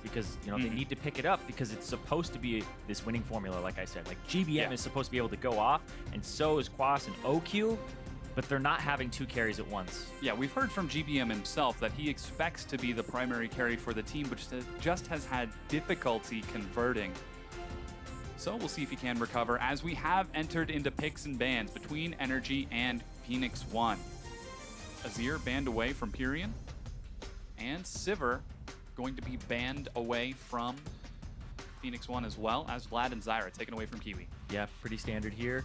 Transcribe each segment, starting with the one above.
because, you know, they need to pick it up because it's supposed to be this winning formula, like I said. Like, GBM is supposed to be able to go off, and so is Quas and OQ, but they're not having two carries at once. Yeah, we've heard from GBM himself that he expects to be the primary carry for the team, but just has had difficulty converting. So we'll see if he can recover, as we have entered into picks and bans between NRG and Phoenix1. Azir banned away from Pyrian, and Sivir going to be banned away from Phoenix1 as well, as Vlad and Zyra taken away from Kiwi. Yeah, pretty standard here.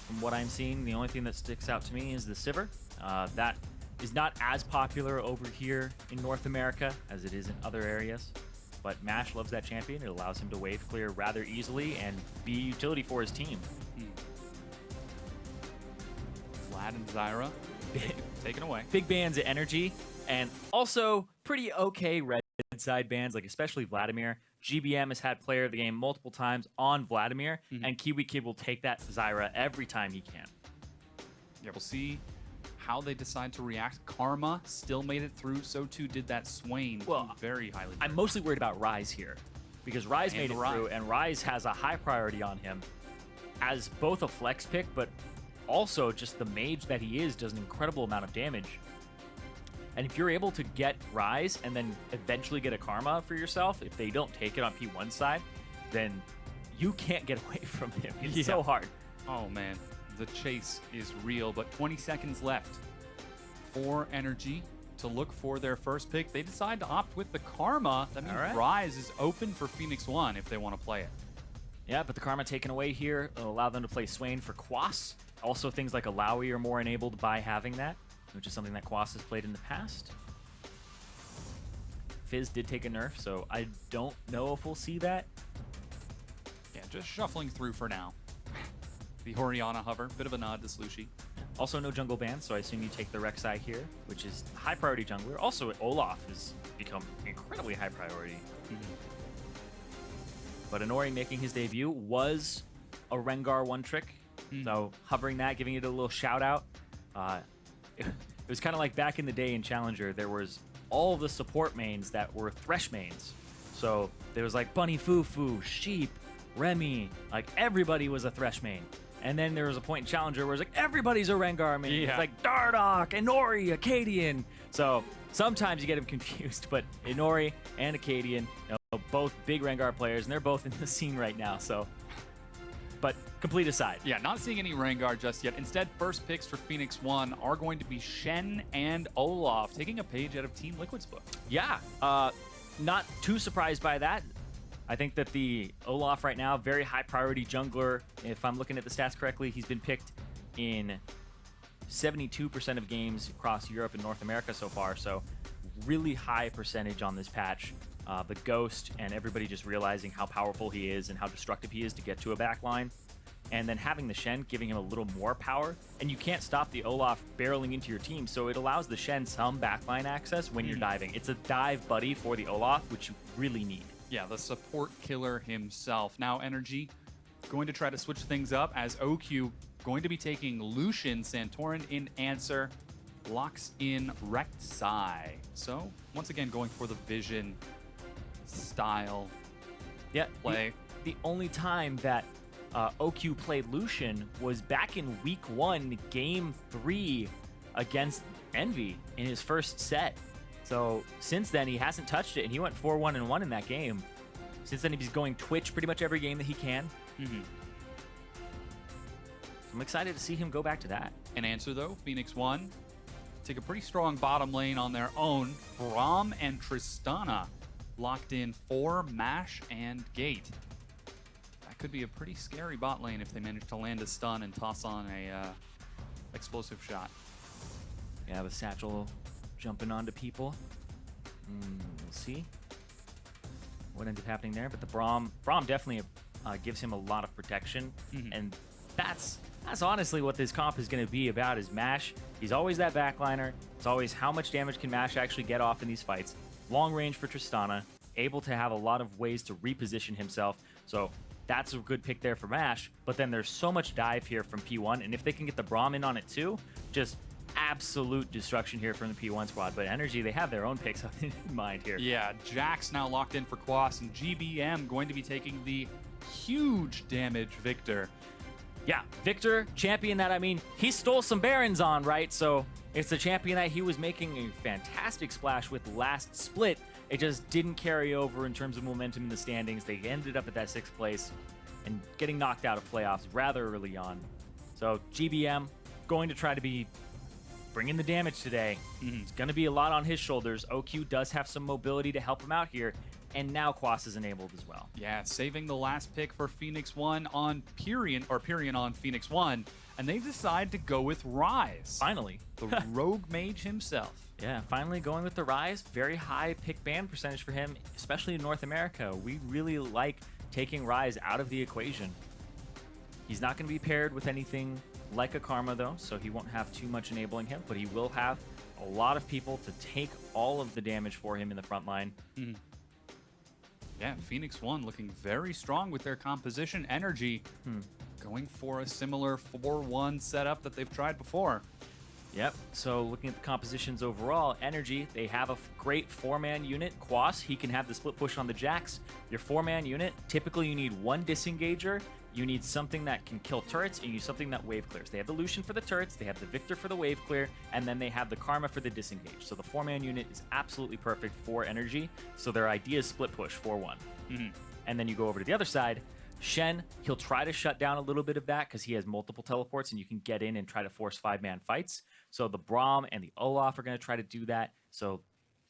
From what I'm seeing, the only thing that sticks out to me is the Sivir. That is not as popular over here in North America as it is in other areas. But MASH loves that champion. It allows him to wave clear rather easily and be utility for his team. Vlad and Zyra taken away. Big bans at NRG, and also pretty okay red side bans, like especially Vladimir. GBM has had player of the game multiple times on Vladimir, and Kiwi Kid will take that Zyra every time he can. Yeah, we'll see how they decide to react. Karma still made it through, so too did that Swain. Well, very highly. I'm mostly worried about Ryze here, because Ryze made it through, and Ryze has a high priority on him as both a flex pick, but also just the mage that he is does an incredible amount of damage. And if you're able to get Ryze and then eventually get a Karma for yourself, if they don't take it on P1 side, then you can't get away from him. It's so hard. Oh man, the chase is real, but 20 seconds left for NRG to look for their first pick. They decide to opt with the Karma. That means Ryze is open for Phoenix1 if they want to play it. Yeah, but the Karma taken away here will allow them to play Swain for Quas. Also, things like Alawi are more enabled by having that, which is something that Quas has played in the past. Fizz did take a nerf, so I don't know if we'll see that. Yeah, just shuffling through for now. The Orianna hover, bit of a nod to Slushi. Also no jungle ban, so I assume you take the Rek'Sai here, which is high priority jungler. Also, Olaf has become incredibly high priority. But Inori making his debut was a Rengar one trick. So hovering that, giving it a little shout out. It was kind of like back in the day in Challenger, there was all of the support mains that were Thresh mains. So there was like Bunny Fufu, Sheep, Remy, like everybody was a Thresh main. And then there was a point in Challenger where it's like everybody's a Rengar main. It's like Dardoch, Inori, Acadian. So sometimes you get them confused, but Inori and Acadian, you know, both big Rengar players, and they're both in the scene right now. So, but complete aside. Yeah, not seeing any Rengar just yet. Instead, first picks for Phoenix1 are going to be Shen and Olaf, taking a page out of Team Liquid's book. Yeah, not too surprised by that. I think that the Olaf right now, very high priority jungler. If I'm looking at the stats correctly, he's been picked in 72% of games across Europe and North America so far. So really high percentage on this patch. The Ghost and everybody just realizing how powerful he is and how destructive he is to get to a backline. And then having the Shen giving him a little more power. And you can't stop the Olaf barreling into your team, so it allows the Shen some backline access when you're diving. It's a dive buddy for the Olaf, which you really need. Yeah, the support killer himself. Now NRG going to try to switch things up, as OQ going to be taking Lucian. Santorin in answer, locks in Rek'Sai. So once again going for the vision style play. The only time that OQ played Lucian was back in week 1, game 3 against Envy in his first set. So since then, he hasn't touched it, and he went 4-1-1 in that game. Since then, he's going Twitch pretty much every game that he can. I'm excited to see him go back to that. An answer, though, Phoenix1 take a pretty strong bottom lane on their own. Braum and Tristana locked in for MASH and Gate. That could be a pretty scary bot lane if they manage to land a stun and toss on a explosive shot. Yeah, the Satchel jumping onto people. We'll see what ends up happening there. But the Braum definitely gives him a lot of protection. And that's honestly what this comp is going to be about, is MASH. He's always that backliner. It's always how much damage can MASH actually get off in these fights. Long range for Tristana, able to have a lot of ways to reposition himself. So that's a good pick there for MASH. But then there's so much dive here from P1, and if they can get the Braum in on it too, just absolute destruction here from the P1 squad, but NRG, they have their own picks in mind here. Yeah, Jax now locked in for Quas, and GBM going to be taking the huge damage Victor. Yeah, Victor, champion that, I mean, he stole some Barons on, right? So it's the champion that he was making a fantastic splash with last split. It just didn't carry over in terms of momentum in the standings. They ended up at that 6th place and getting knocked out of playoffs rather early on. So GBM going to try to be bringing the damage today. It's going to be a lot on his shoulders. OQ does have some mobility to help him out here. And now Quas is enabled as well. Yeah, saving the last pick for Phoenix1 on Pyrion, or Pyrion on Phoenix1, and they decide to go with Rise. Finally. The rogue mage himself. Yeah, finally going with the Rise. Very high pick ban percentage for him, especially in North America. We really like taking Rise out of the equation. He's not going to be paired with anything like a Karma, though, so he won't have too much enabling him, but he will have a lot of people to take all of the damage for him in the front line. Yeah, Phoenix1 looking very strong with their composition. NRG going for a similar 4-1 setup that they've tried before. Yep, so looking at the compositions overall, NRG, they have a great 4-man unit. Quas, he can have the split push on the Jax. Your 4-man unit, typically you need 1 disengager, you need something that can kill turrets, and you need something that wave clears. They have the Lucian for the turrets, they have the Victor for the wave clear, and then they have the Karma for the disengage. So the 4-man unit is absolutely perfect for NRG, so their idea is split push 4-1. And then you go over to the other side, Shen, he'll try to shut down a little bit of that because he has multiple teleports and you can get in and try to force 5-man fights. So the Braum and the Olaf are going to try to do that. So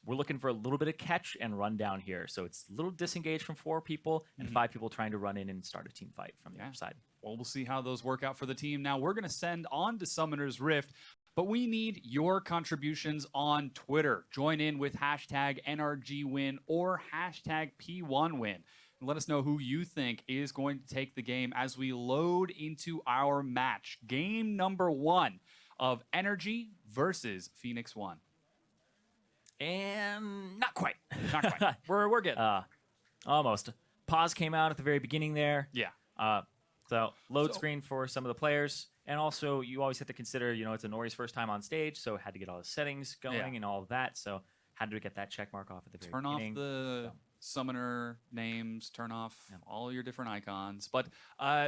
we're looking for a little bit of catch and run down here. So it's a little disengaged from 4 people and 5 people trying to run in and start a team fight from the other side. Well, we'll see how those work out for the team. Now we're going to send on to Summoner's Rift, but we need your contributions on Twitter. Join in with hashtag NRGWin or hashtag P1Win. Let us know who you think is going to take the game as we load into our match. Game number 1 of NRG versus Phoenix1. And not quite. Not quite. We're good. Almost. Pause came out at the very beginning there. Yeah. So load screen for some of the players. And also, you always have to consider, you know, it's Nori's first time on stage, so had to get all the settings going and all of that. So had to get that check mark off at the very beginning. Turn off the summoner names, turn off all your different icons. But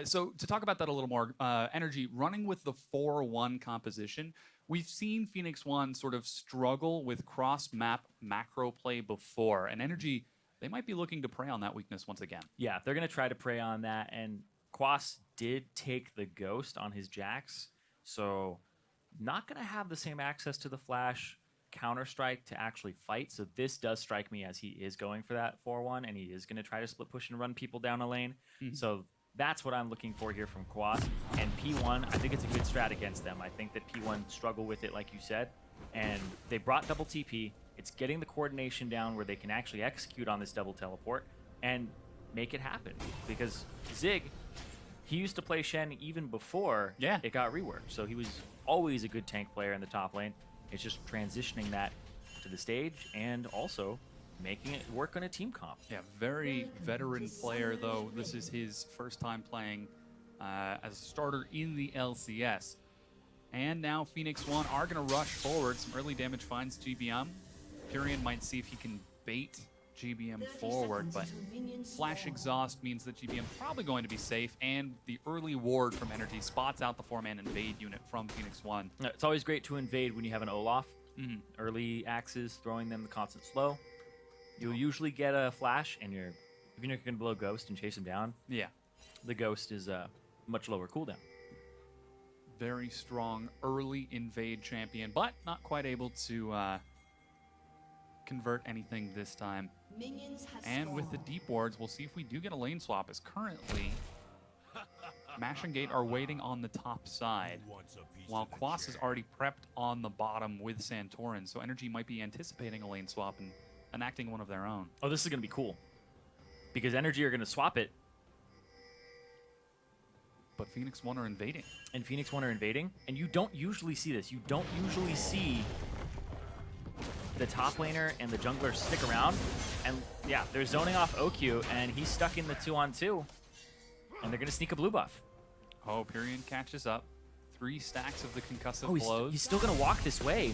so to talk about that a little more, NRG running with the 4-1 composition, we've seen Phoenix1 sort of struggle with cross-map macro play before, and NRG, they might be looking to prey on that weakness once again. Yeah, they're going to try to prey on that, and Quas did take the Ghost on his Jax, so not going to have the same access to the Flash Counter-Strike to actually fight, so this does strike me as he is going for that 4-1, and he is going to try to split push and run people down a lane. So that's what I'm looking for here from Quas. And P1, I think it's a good strat against them. I think that P1 struggle with it, like you said, and they brought double TP. It's getting the coordination down where they can actually execute on this double teleport and make it happen. Because Zig, he used to play Shen even before it got reworked, so he was always a good tank player in the top lane. It's just transitioning that to the stage and also making it work on a team comp. Yeah, very veteran player, though. This is his first time playing as a starter in the LCS. And now Phoenix1 are going to rush forward. Some early damage finds GBM. Pyrion might see if he can bait GBM forward, but Flash Exhaust means that GBM probably going to be safe, and the early ward from NRG spots out the 4-man invade unit from Phoenix1. It's always great to invade when you have an Olaf. Early axes, throwing them the constant slow. You'll usually get a Flash, and even if you're going to blow Ghost and chase him down, the Ghost is a much lower cooldown. Very strong early invade champion, but not quite able to convert anything this time. And with the deep wards, we'll see if we do get a lane swap, as currently Mash and Gate are waiting on the top side, while Quas is already prepped on the bottom with Santorin, so NRG might be anticipating a lane swap and enacting one of their own. Oh, this is going to be cool, because NRG are going to swap it. But Phoenix1 are invading. And Phoenix1 are invading, and you don't usually see this. You don't usually see the top laner and the jungler stick around. And yeah, they're zoning off OQ, and he's stuck in the 2-on-2. And they're going to sneak a blue buff. Oh, Pyrion catches up. 3 stacks of the concussive Oh, blows. he's still going to walk this way.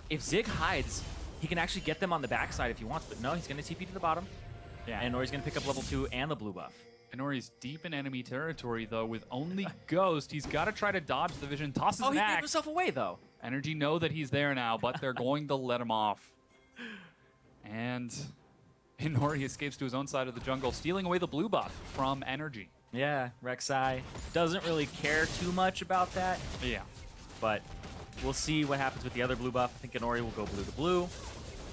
If Zig hides, he can actually get them on the backside if he wants, but no, he's going to TP to the bottom. Yeah. And Nori's going to pick up level 2 and the blue buff. Nori's deep in enemy territory, though, with only Ghost. He's got to try to dodge the vision. Tosses Oh, an he gave axe. himself away, though. NRG know that he's there now, but they're going to let him off. And Nori escapes to his own side of the jungle, stealing away the blue buff from NRG. Yeah, Rek'Sai doesn't really care too much about that, Yeah. but we'll see what happens with the other blue buff. I think Nori will go blue to blue,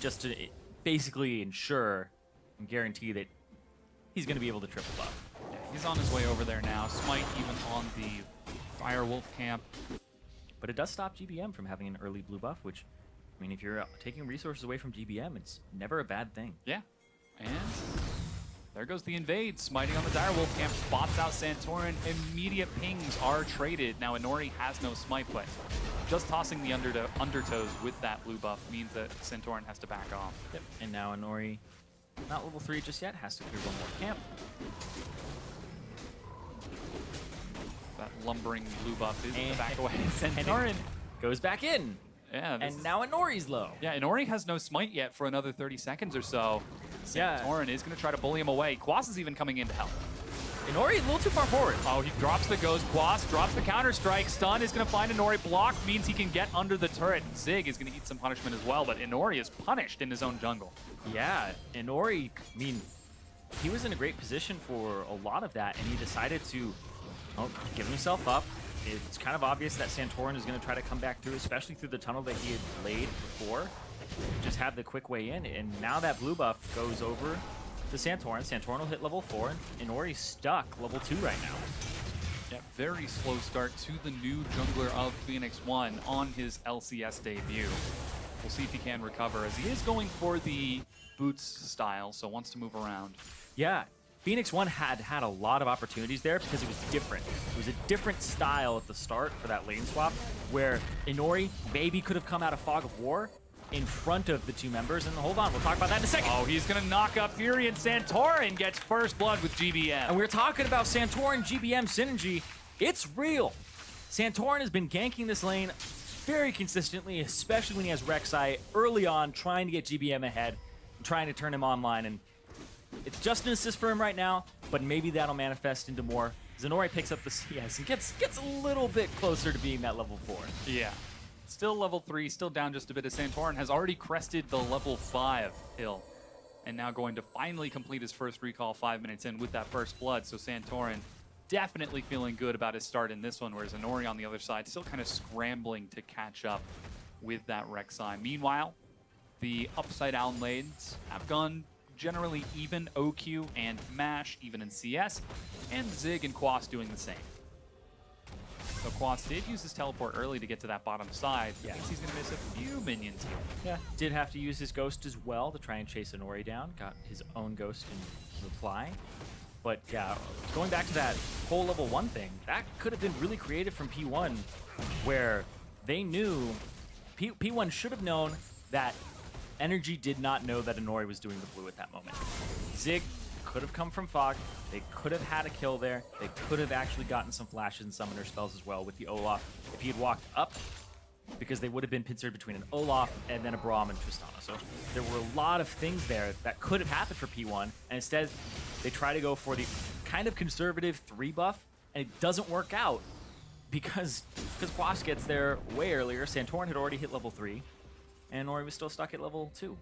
just to basically ensure and guarantee that he's going to be able to triple buff. Yeah, he's on his way over there now. Smite even on the Dire Wolf camp. But it does stop GBM from having an early blue buff, which, I mean, if you're taking resources away from GBM, it's never a bad thing. Yeah. And there goes the invade. Smiting on the Dire Wolf camp, spots out Santorin. Immediate pings are traded. Now, Inori has no smite, but just tossing the undertows with that blue buff means that Santorin has to back off. Yep. And now Inori, not level 3 just yet, has to clear one more camp. That lumbering blue buff is And- back away. And Santorin. goes back in. Yeah, And now Inori's low. yeah, Inori has no smite yet for another 30 seconds or so. Yeah. Santorin is going to try to bully him away. Quas is even coming in to help. Inori a little too far forward. Oh, he drops the ghost. Quas drops the counter-strike. Stun is going to find Inori. Block means he can get under the turret. Zig is going to eat some punishment as well, but Inori is punished in his own jungle. Yeah, Inori, I mean, he was in a great position for a lot of that, and he decided to give himself up. It's kind of obvious that Santorin is going to try to come back through, especially through the tunnel that he had laid before. Just have the quick way in, and now that blue buff goes over to Santorin. Santorin will hit level 4, and Inori's stuck level 2 right now. Yeah, very slow start to the new jungler of Phoenix1 on his LCS debut. We'll see if he can recover, as he is going for the boots style, so wants to move around. Yeah, Phoenix1 had a lot of opportunities there because it was different. It was a different style at the start for that lane swap, where Inori maybe could have come out of Fog of War in front of the two members. And hold on, we'll talk about that in a second. Oh, he's going to knock up Fury, and Santorin gets first blood with GBM. And we're talking about Santorin GBM synergy. It's real. Santorin has been ganking this lane very consistently, especially when he has Rek'Sai early on, trying to get GBM ahead, trying to turn him online. And it's just an assist for him right now, but maybe that'll manifest into more. Zenori picks up the CS and gets a little bit closer to being that level 4. Yeah. Still level 3, still down just a bit, as Santorin has already crested the level 5 hill. And now going to finally complete his first recall 5 minutes in with that first blood. So Santorin definitely feeling good about his start in this one, whereas Inori on the other side still kind of scrambling to catch up with that Rek'Sai. Meanwhile, the upside down lanes have gone generally even. OQ and MASH even in CS, and Zig and Quas doing the same. So Quas did use his teleport early to get to that bottom side. Yeah. Thinks he's going to miss a few minions here. Yeah, did have to use his ghost as well to try and chase Inori down. Got his own ghost in reply. But yeah, going back to that whole level 1 thing, that could have been really creative from P1, where they knew, P1 should have known that NRG did not know that Inori was doing the blue at that moment. Zig could have come from Fog. They could have had a kill there. They could have actually gotten some flashes and summoner spells as well with the Olaf if he had walked up, because they would have been pincered between an Olaf and then a Braum and Tristana. So there were a lot of things there that could have happened for P1, and instead they try to go for the kind of conservative 3 buff, and it doesn't work out because Quas gets there way earlier. Santorin had already hit level 3, and Nori was still stuck at level 2.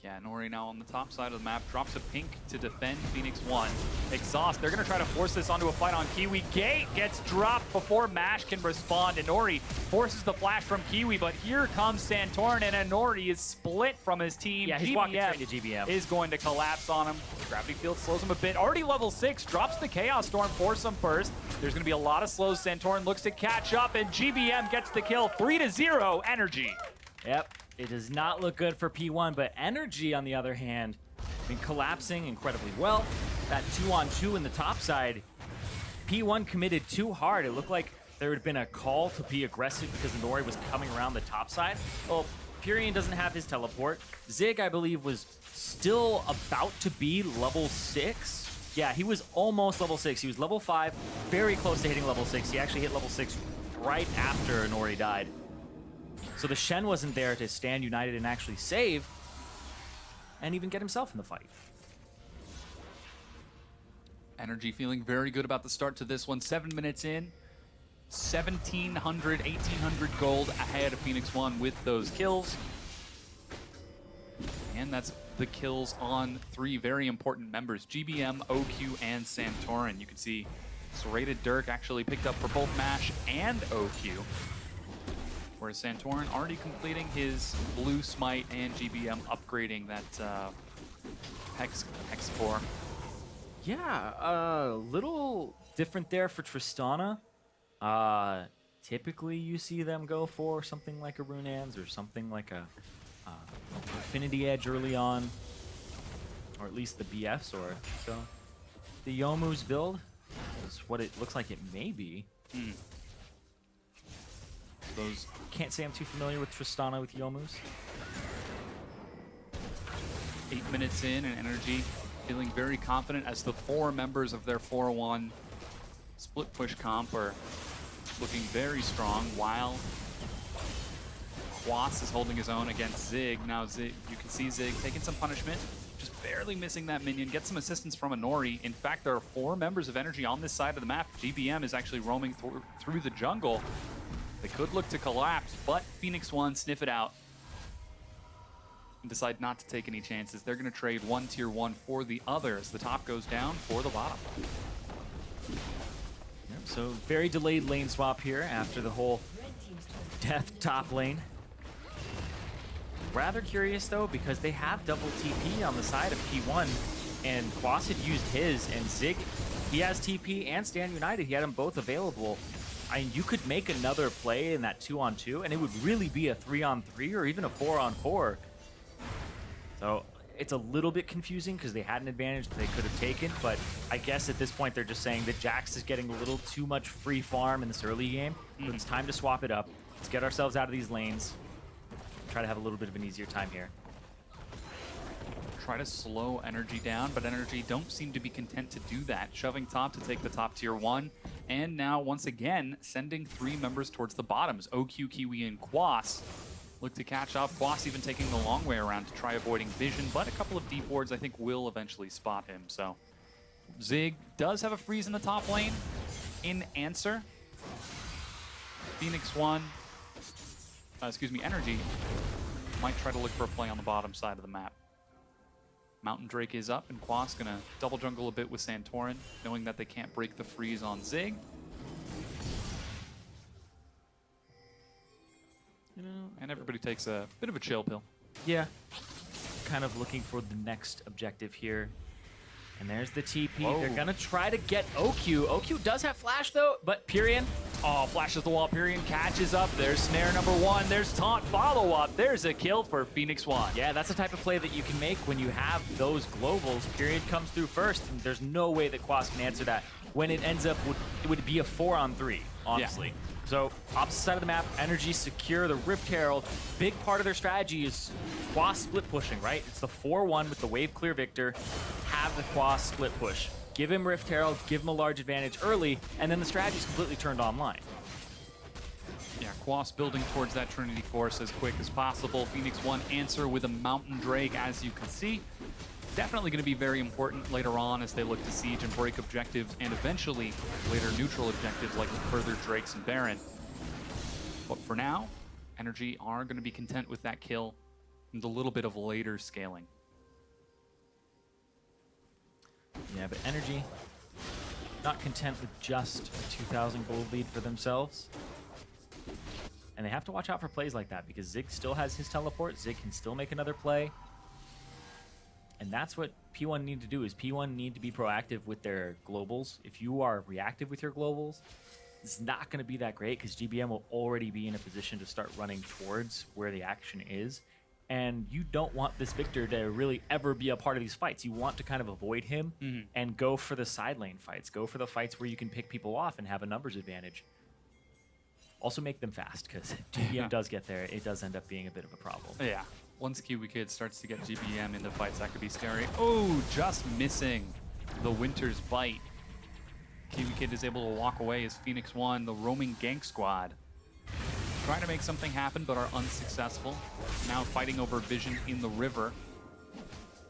Yeah, Nori now on the top side of the map, drops a pink to defend Phoenix1. Exhaust, they're going to try to force this onto a fight on Kiwi. Gate gets dropped before MASH can respond, and Nori forces the flash from Kiwi, but here comes Santorin, and Nori is split from his team. Yeah, he's walking straight to GBM. Is going to collapse on him. Gravity Field slows him a bit. Already level 6, drops the Chaos Storm for some burst. There's going to be a lot of slows. Santorin looks to catch up, and GBM gets the kill. 3-0 NRG. Yep, it does not look good for P1, but NRG, on the other hand, been collapsing incredibly well. That 2-on-2 in the top side, P1 committed too hard. It looked like there had been a call to be aggressive because Nori was coming around the top side. Well, Purian doesn't have his teleport. Zig, I believe, was still about to be level 6. Yeah, he was almost level 6. He was level 5, very close to hitting level 6. He actually hit level 6 right after Nori died. So the Shen wasn't there to stand united and actually save, and even get himself in the fight. NRG feeling very good about the start to this one. 7 minutes in, 1,700, 1,800 gold ahead of Phoenix1 with those kills. And that's the kills on 3 very important members, GBM, OQ, and Santorin. You can see Serrated Dirk actually picked up for both MASH and OQ, whereas Santorin already completing his blue smite and GBM upgrading that Hex core. Yeah, a little different there for Tristana. Typically you see them go for something like a Runeans or something like a Affinity Edge early on, or at least the BF sword. So the Youmuu's build is what it looks like it may be. Those can't say I'm too familiar with Tristana with Youmuu's. 8 minutes in, and NRG feeling very confident as the 4 members of their 4-1 split push comp are looking very strong, while Quas is holding his own against Zig. Now Zig, you can see Zig taking some punishment, just barely missing that minion, get some assistance from a Nori. In fact, there are 4 members of NRG on this side of the map. GBM is actually roaming through the jungle. They could look to collapse, but Phoenix1 sniff it out and decide not to take any chances. They're going to trade one tier 1 for the other as the top goes down for the bottom. Yep, so very delayed lane swap here after the whole death top lane. Rather curious though, because they have double TP on the side of P1, and Quas had used his, and Zig, he has TP and Stand United. He had them both available. I mean, you could make another play in that 2-on-2, and it would really be a 3-on-3 or even a 4-on-4. So it's a little bit confusing because they had an advantage that they could have taken, but I guess at this point they're just saying that Jax is getting a little too much free farm in this early game. So it's time to swap it up. Let's get ourselves out of these lanes. Try to have a little bit of an easier time here. Try to slow NRG down, but NRG don't seem to be content to do that. Shoving top to take the top tier 1, and now once again sending 3 members towards the bottoms. OQ, Kiwi, and Quas look to catch up. Quas even taking the long way around to try avoiding vision, but a couple of deep wards I think will eventually spot him. So Zig does have a freeze in the top lane. In answer, Phoenix1, NRG might try to look for a play on the bottom side of the map. Mountain Drake is up, and Quas gonna double jungle a bit with Santorin, knowing that they can't break the freeze on Zig. You know, and everybody takes a bit of a chill pill. Yeah, kind of looking for the next objective here. And there's the TP. Whoa. They're gonna try to get OQ. OQ does have flash though, but Pyrian, oh, flashes the wall. Pyrian catches up. There's snare number 1. There's taunt follow-up. There's a kill for Phoenix1. yeah, that's the type of play that you can make when you have those globals. Pyrian comes through first, and there's no way that Quas can answer that. When it ends up, it would be a 4-on-3, honestly. Yeah. So, opposite side of the map, NRG secure the Rift Herald. Big part of their strategy is Quas split pushing, right? It's the 4-1 with the wave clear victor. Have the Quas split push. Give him Rift Herald, give him a large advantage early, and then the strategy is completely turned online. Yeah, Quas building towards that Trinity Force as quick as possible. Phoenix1 answer with a Mountain Drake, as you can see. Definitely going to be very important later on as they look to siege and break objectives, and eventually later neutral objectives like further Drakes and Baron. But for now, NRG are going to be content with that kill and a little bit of later scaling. Yeah, but NRG not content with just a 2,000 gold lead for themselves. And they have to watch out for plays like that because Zig still has his teleport. Zig can still make another play. And that's what P1 need to do, is P1 need to be proactive with their globals. If you are reactive with your globals, it's not going to be that great because GBM will already be in a position to start running towards where the action is. And you don't want this Victor to really ever be a part of these fights. You want to kind of avoid him and go for the side lane fights. Go for the fights where you can pick people off and have a numbers advantage. Also make them fast, because if GBM does get there, it does end up being a bit of a problem. Yeah. Once Kiwi Kid starts to get GBM into fights, that could be scary. Oh, just missing the Winter's Bite. Kiwi Kid is able to walk away as Phoenix1, the roaming gank squad, trying to make something happen but are unsuccessful. Now fighting over vision in the river.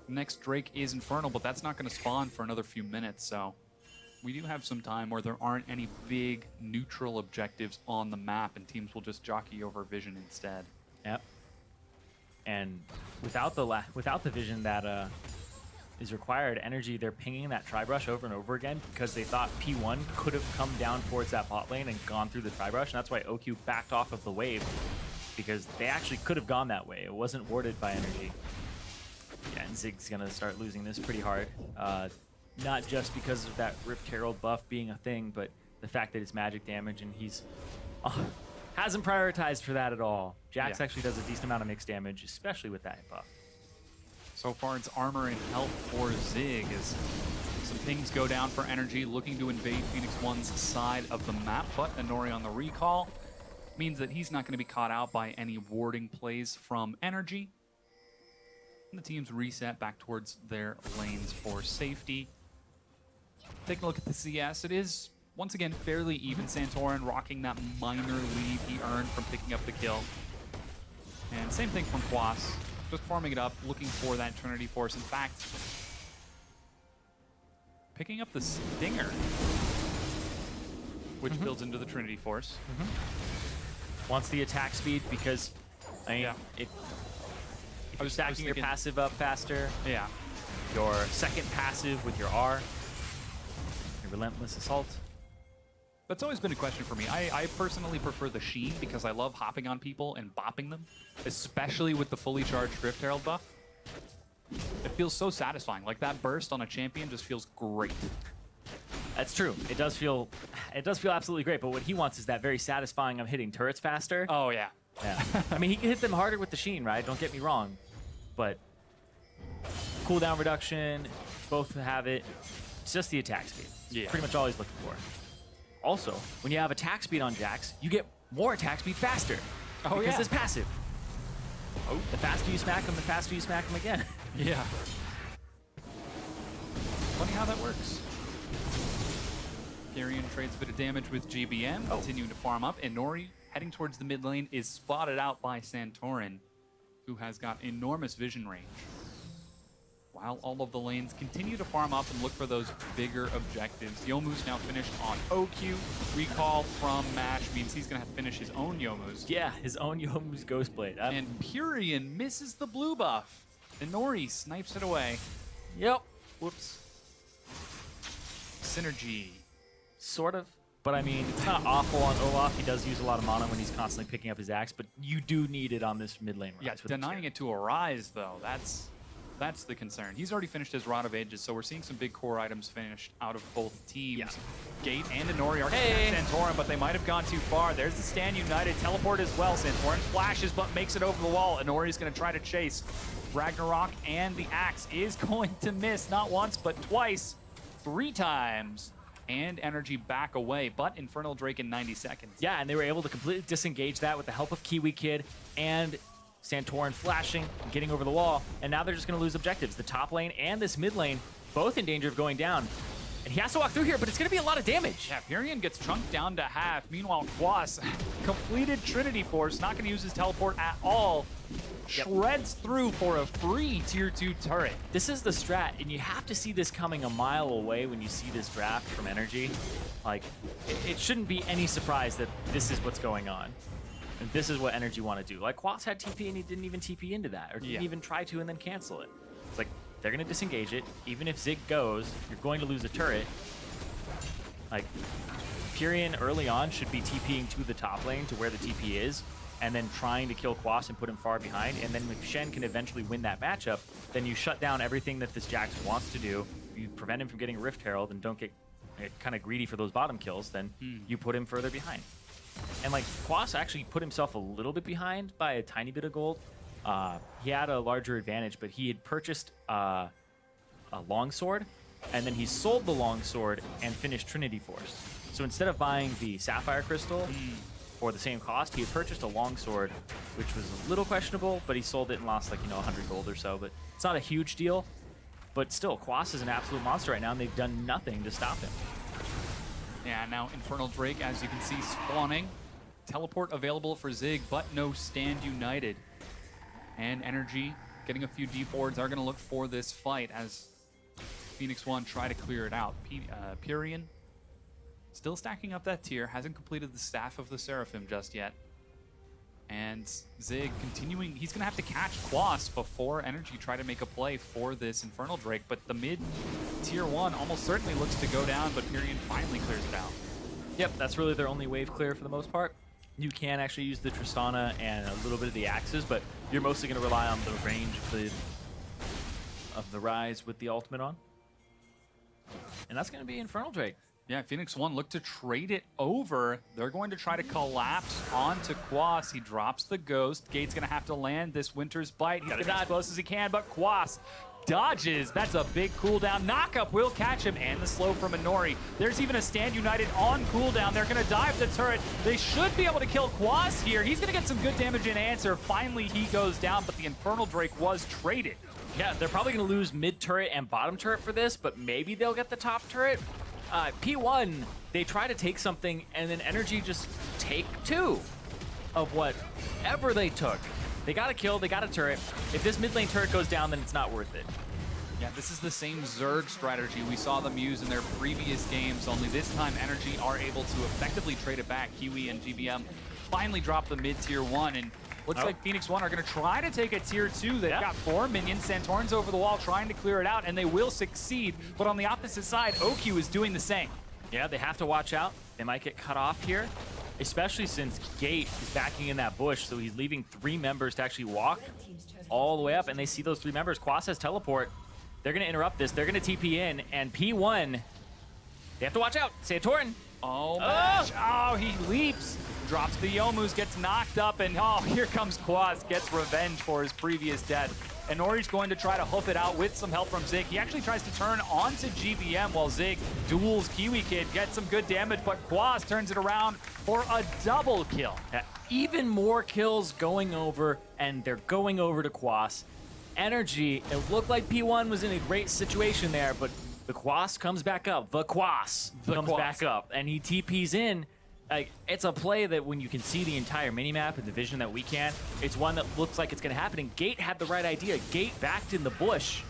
Next Drake is Infernal, but that's not going to spawn for another few minutes, so we do have some time where there aren't any big neutral objectives on the map, and teams will just jockey over vision instead. Yep. And without the vision that is required, NRG, they're pinging that tri-brush over and over again because they thought P1 could have come down towards that bot lane and gone through the tri-brush, and that's why OQ backed off of the wave, because they actually could have gone that way. It wasn't warded by NRG. Yeah, and Zig's gonna start losing this pretty hard. Not just because of that Rift Herald buff being a thing, but the fact that it's magic damage and he's hasn't prioritized for that at all. Jax actually does a decent amount of mixed damage, especially with that buff. So far, it's armor and health for Zig as some things go down for NRG, looking to invade Phoenix1's side of the map, but Inori on the recall means that he's not going to be caught out by any warding plays from NRG. And the teams reset back towards their lanes for safety. Taking a look at the CS, it is once again fairly even. Santorin rocking that minor lead he earned from picking up the kill. And same thing from Quas, just farming it up, looking for that Trinity Force. In fact, picking up the Stinger, which builds into the Trinity Force. Wants the attack speed because, I mean, if you're stacking your passive up faster, your second passive with your R, your Relentless Assault. That's always been a question for me. I personally prefer the Sheen because I love hopping on people and bopping them, especially with the fully charged Rift Herald buff. It feels so satisfying. Like that burst on a champion just feels great. That's true. It does feel absolutely great, but what he wants is that very satisfying of hitting turrets faster. Oh, yeah. Yeah. I mean, he can hit them harder with the Sheen, right? Don't get me wrong. But cooldown reduction, both have it. It's just the attack speed. Yeah. Pretty much all he's looking for. Also, when you have attack speed on Jax, you get more attack speed faster. Oh, because it's passive. Oh, the faster you smack him, the faster you smack him again. Yeah. Funny how that works. Carrion trades a bit of damage with GBM, continuing to farm up, and Nori heading towards the mid lane is spotted out by Santorin, who has got enormous vision range. While all of the lanes continue to farm up and look for those bigger objectives. Youmuu's now finished on OQ. Recall from MASH means he's going to have to finish his own Youmuu's. Yeah, his own Youmuu's Ghostblade. And Purion misses the blue buff. And Nori snipes it away. Yep. Whoops. Synergy. Sort of. But I mean, it's not awful on Olaf. He does use a lot of mana when he's constantly picking up his axe, but you do need it on this mid lane rise. Yeah, denying it to Arise, though, that's the concern. He's already finished his Rod of Ages, so we're seeing some big core items finished out of both teams. Yeah. Gate and Inori are Santorin, but they might have gone too far. There's the Stand United. Teleport as well. Santorin flashes, but makes it over the wall. Inori's going to try to chase. Ragnarok and the axe is going to miss, not once, but twice, 3 times. And NRG back away, but Infernal Drake in 90 seconds. Yeah, and they were able to completely disengage that with the help of Kiwi Kid and Santorin flashing and getting over the wall, and now they're just going to lose objectives. The top lane and this mid lane, both in danger of going down. And he has to walk through here, but it's going to be a lot of damage. Yeah, Purion gets chunked down to half. Meanwhile, Quas, completed Trinity Force, not going to use his teleport at all. Shreds through for a free tier 2 turret. This is the strat, and you have to see this coming a mile away when you see this draft from NRG. Like, it shouldn't be any surprise that this is what's going on. And this is what NRG want to do. Like, Quas had TP, and he didn't even TP into that, or didn't even try to and then cancel it. It's like, they're going to disengage it. Even if Zig goes, you're going to lose a turret. Like, Purion early on should be TPing to the top lane to where the TP is, and then trying to kill Quas and put him far behind. And then if Shen can eventually win that matchup, then you shut down everything that this Jax wants to do. You prevent him from getting Rift Herald and don't get kind of greedy for those bottom kills, then you put him further behind. And like, Quas actually put himself a little bit behind by a tiny bit of gold. He had a larger advantage, but he had purchased a longsword, and then he sold the longsword and finished Trinity Force. So instead of buying the Sapphire Crystal for the same cost, he had purchased a longsword, which was a little questionable, but he sold it and lost like, 100 gold or so. But it's not a huge deal. But still, Quas is an absolute monster right now, and they've done nothing to stop him. Yeah, now Infernal Drake, as you can see, spawning Teleport available for Zig, but no Stand United. And NRG getting a few deep boards are going to look for this fight as Phoenix1 try to clear it out. Purian still stacking up that tier, hasn't completed the Staff of the Seraphim just yet. And Zig continuing, he's going to have to catch Quas before NRG try to make a play for this Infernal Drake, but the mid tier 1 almost certainly looks to go down, but Purian finally clears it out. Yep, that's really their only wave clear for the most part. You can actually use the Tristana and a little bit of the axes, but you're mostly going to rely on the range of the Rise with the ultimate on. And that's going to be Infernal Drake. Yeah, Phoenix1 look to trade it over. They're going to try to collapse onto Quas. He drops the Ghost. Gate's going to have to land this Winter's Bite. He's going to be as close as he can, but Quas dodges. That's a big cooldown. Knockup will catch him, and the slow from Inori. There's even a Stand United on cooldown. They're going to dive the turret. They should be able to kill Quas here. He's going to get some good damage in answer. Finally, he goes down, but the Infernal Drake was traded. Yeah, they're probably going to lose mid turret and bottom turret for this, but maybe they'll get the top turret. P1, they try to take something, and then NRG just take 2 of whatever they took. They got a kill, they got a turret. If this mid lane turret goes down, then it's not worth it. Yeah, this is the same Zerg strategy we saw them use in their previous games, only this time NRG are able to effectively trade it back. Kiwi and GBM finally drop the mid tier 1, and looks like Phoenix1 are going to try to take a tier 2. They've got 4 minions. Santorin's over the wall trying to clear it out, and they will succeed. But on the opposite side, OQ is doing the same. Yeah, they have to watch out. They might get cut off here, especially since Gate is backing in that bush, so he's leaving 3 members to actually walk all the way up, and they see those 3 members. Quas has teleport. They're going to interrupt this. They're going to TP in, and P1, they have to watch out. Santorin. Oh, gosh. Oh, he leaps. Drops the Yomus, gets knocked up, and oh, here comes Quas, gets revenge for his previous death. And Nori's going to try to hoof it out with some help from Zig. He actually tries to turn onto GBM while Zig duels Kiwi Kid, gets some good damage, but Quas turns it around for a double kill. Even more kills going over, and they're going over to Quas. NRG, it looked like P1 was in a great situation there, but the Quas comes back up. The Quas comes back up, and he TPs in. Like, it's a play that when you can see the entire minimap and the vision that we can, it's one that looks like it's going to happen. And Gate had the right idea. Gate backed in the bush,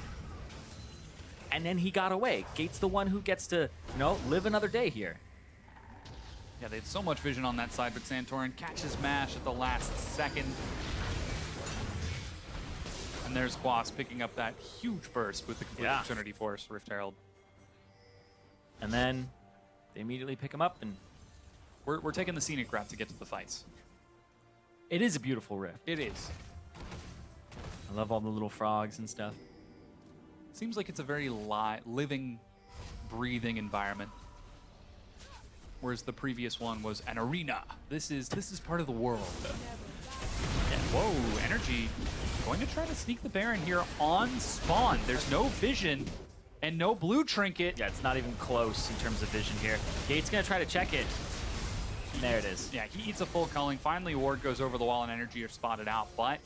and then he got away. Gate's the one who gets to, you know, live another day here. Yeah, they had so much vision on that side, but Santorin catches Mash at the last second. And there's Quas picking up that huge burst with the complete Trinity Force, Rift Herald. And then they immediately pick him up, and we're taking the scenic route to get to the fights. It is a beautiful rift. It is. I love all the little frogs and stuff. Seems like it's a very living, breathing environment. Whereas the previous one was an arena. This is part of the world. And whoa, NRG going to try to sneak the Baron here on spawn. There's no vision and no blue trinket. Yeah, it's not even close in terms of vision here. Gate's gonna try to check it. And there it is. Yeah, he eats a full culling. Finally, Ward goes over the wall and NRG are spotted out, but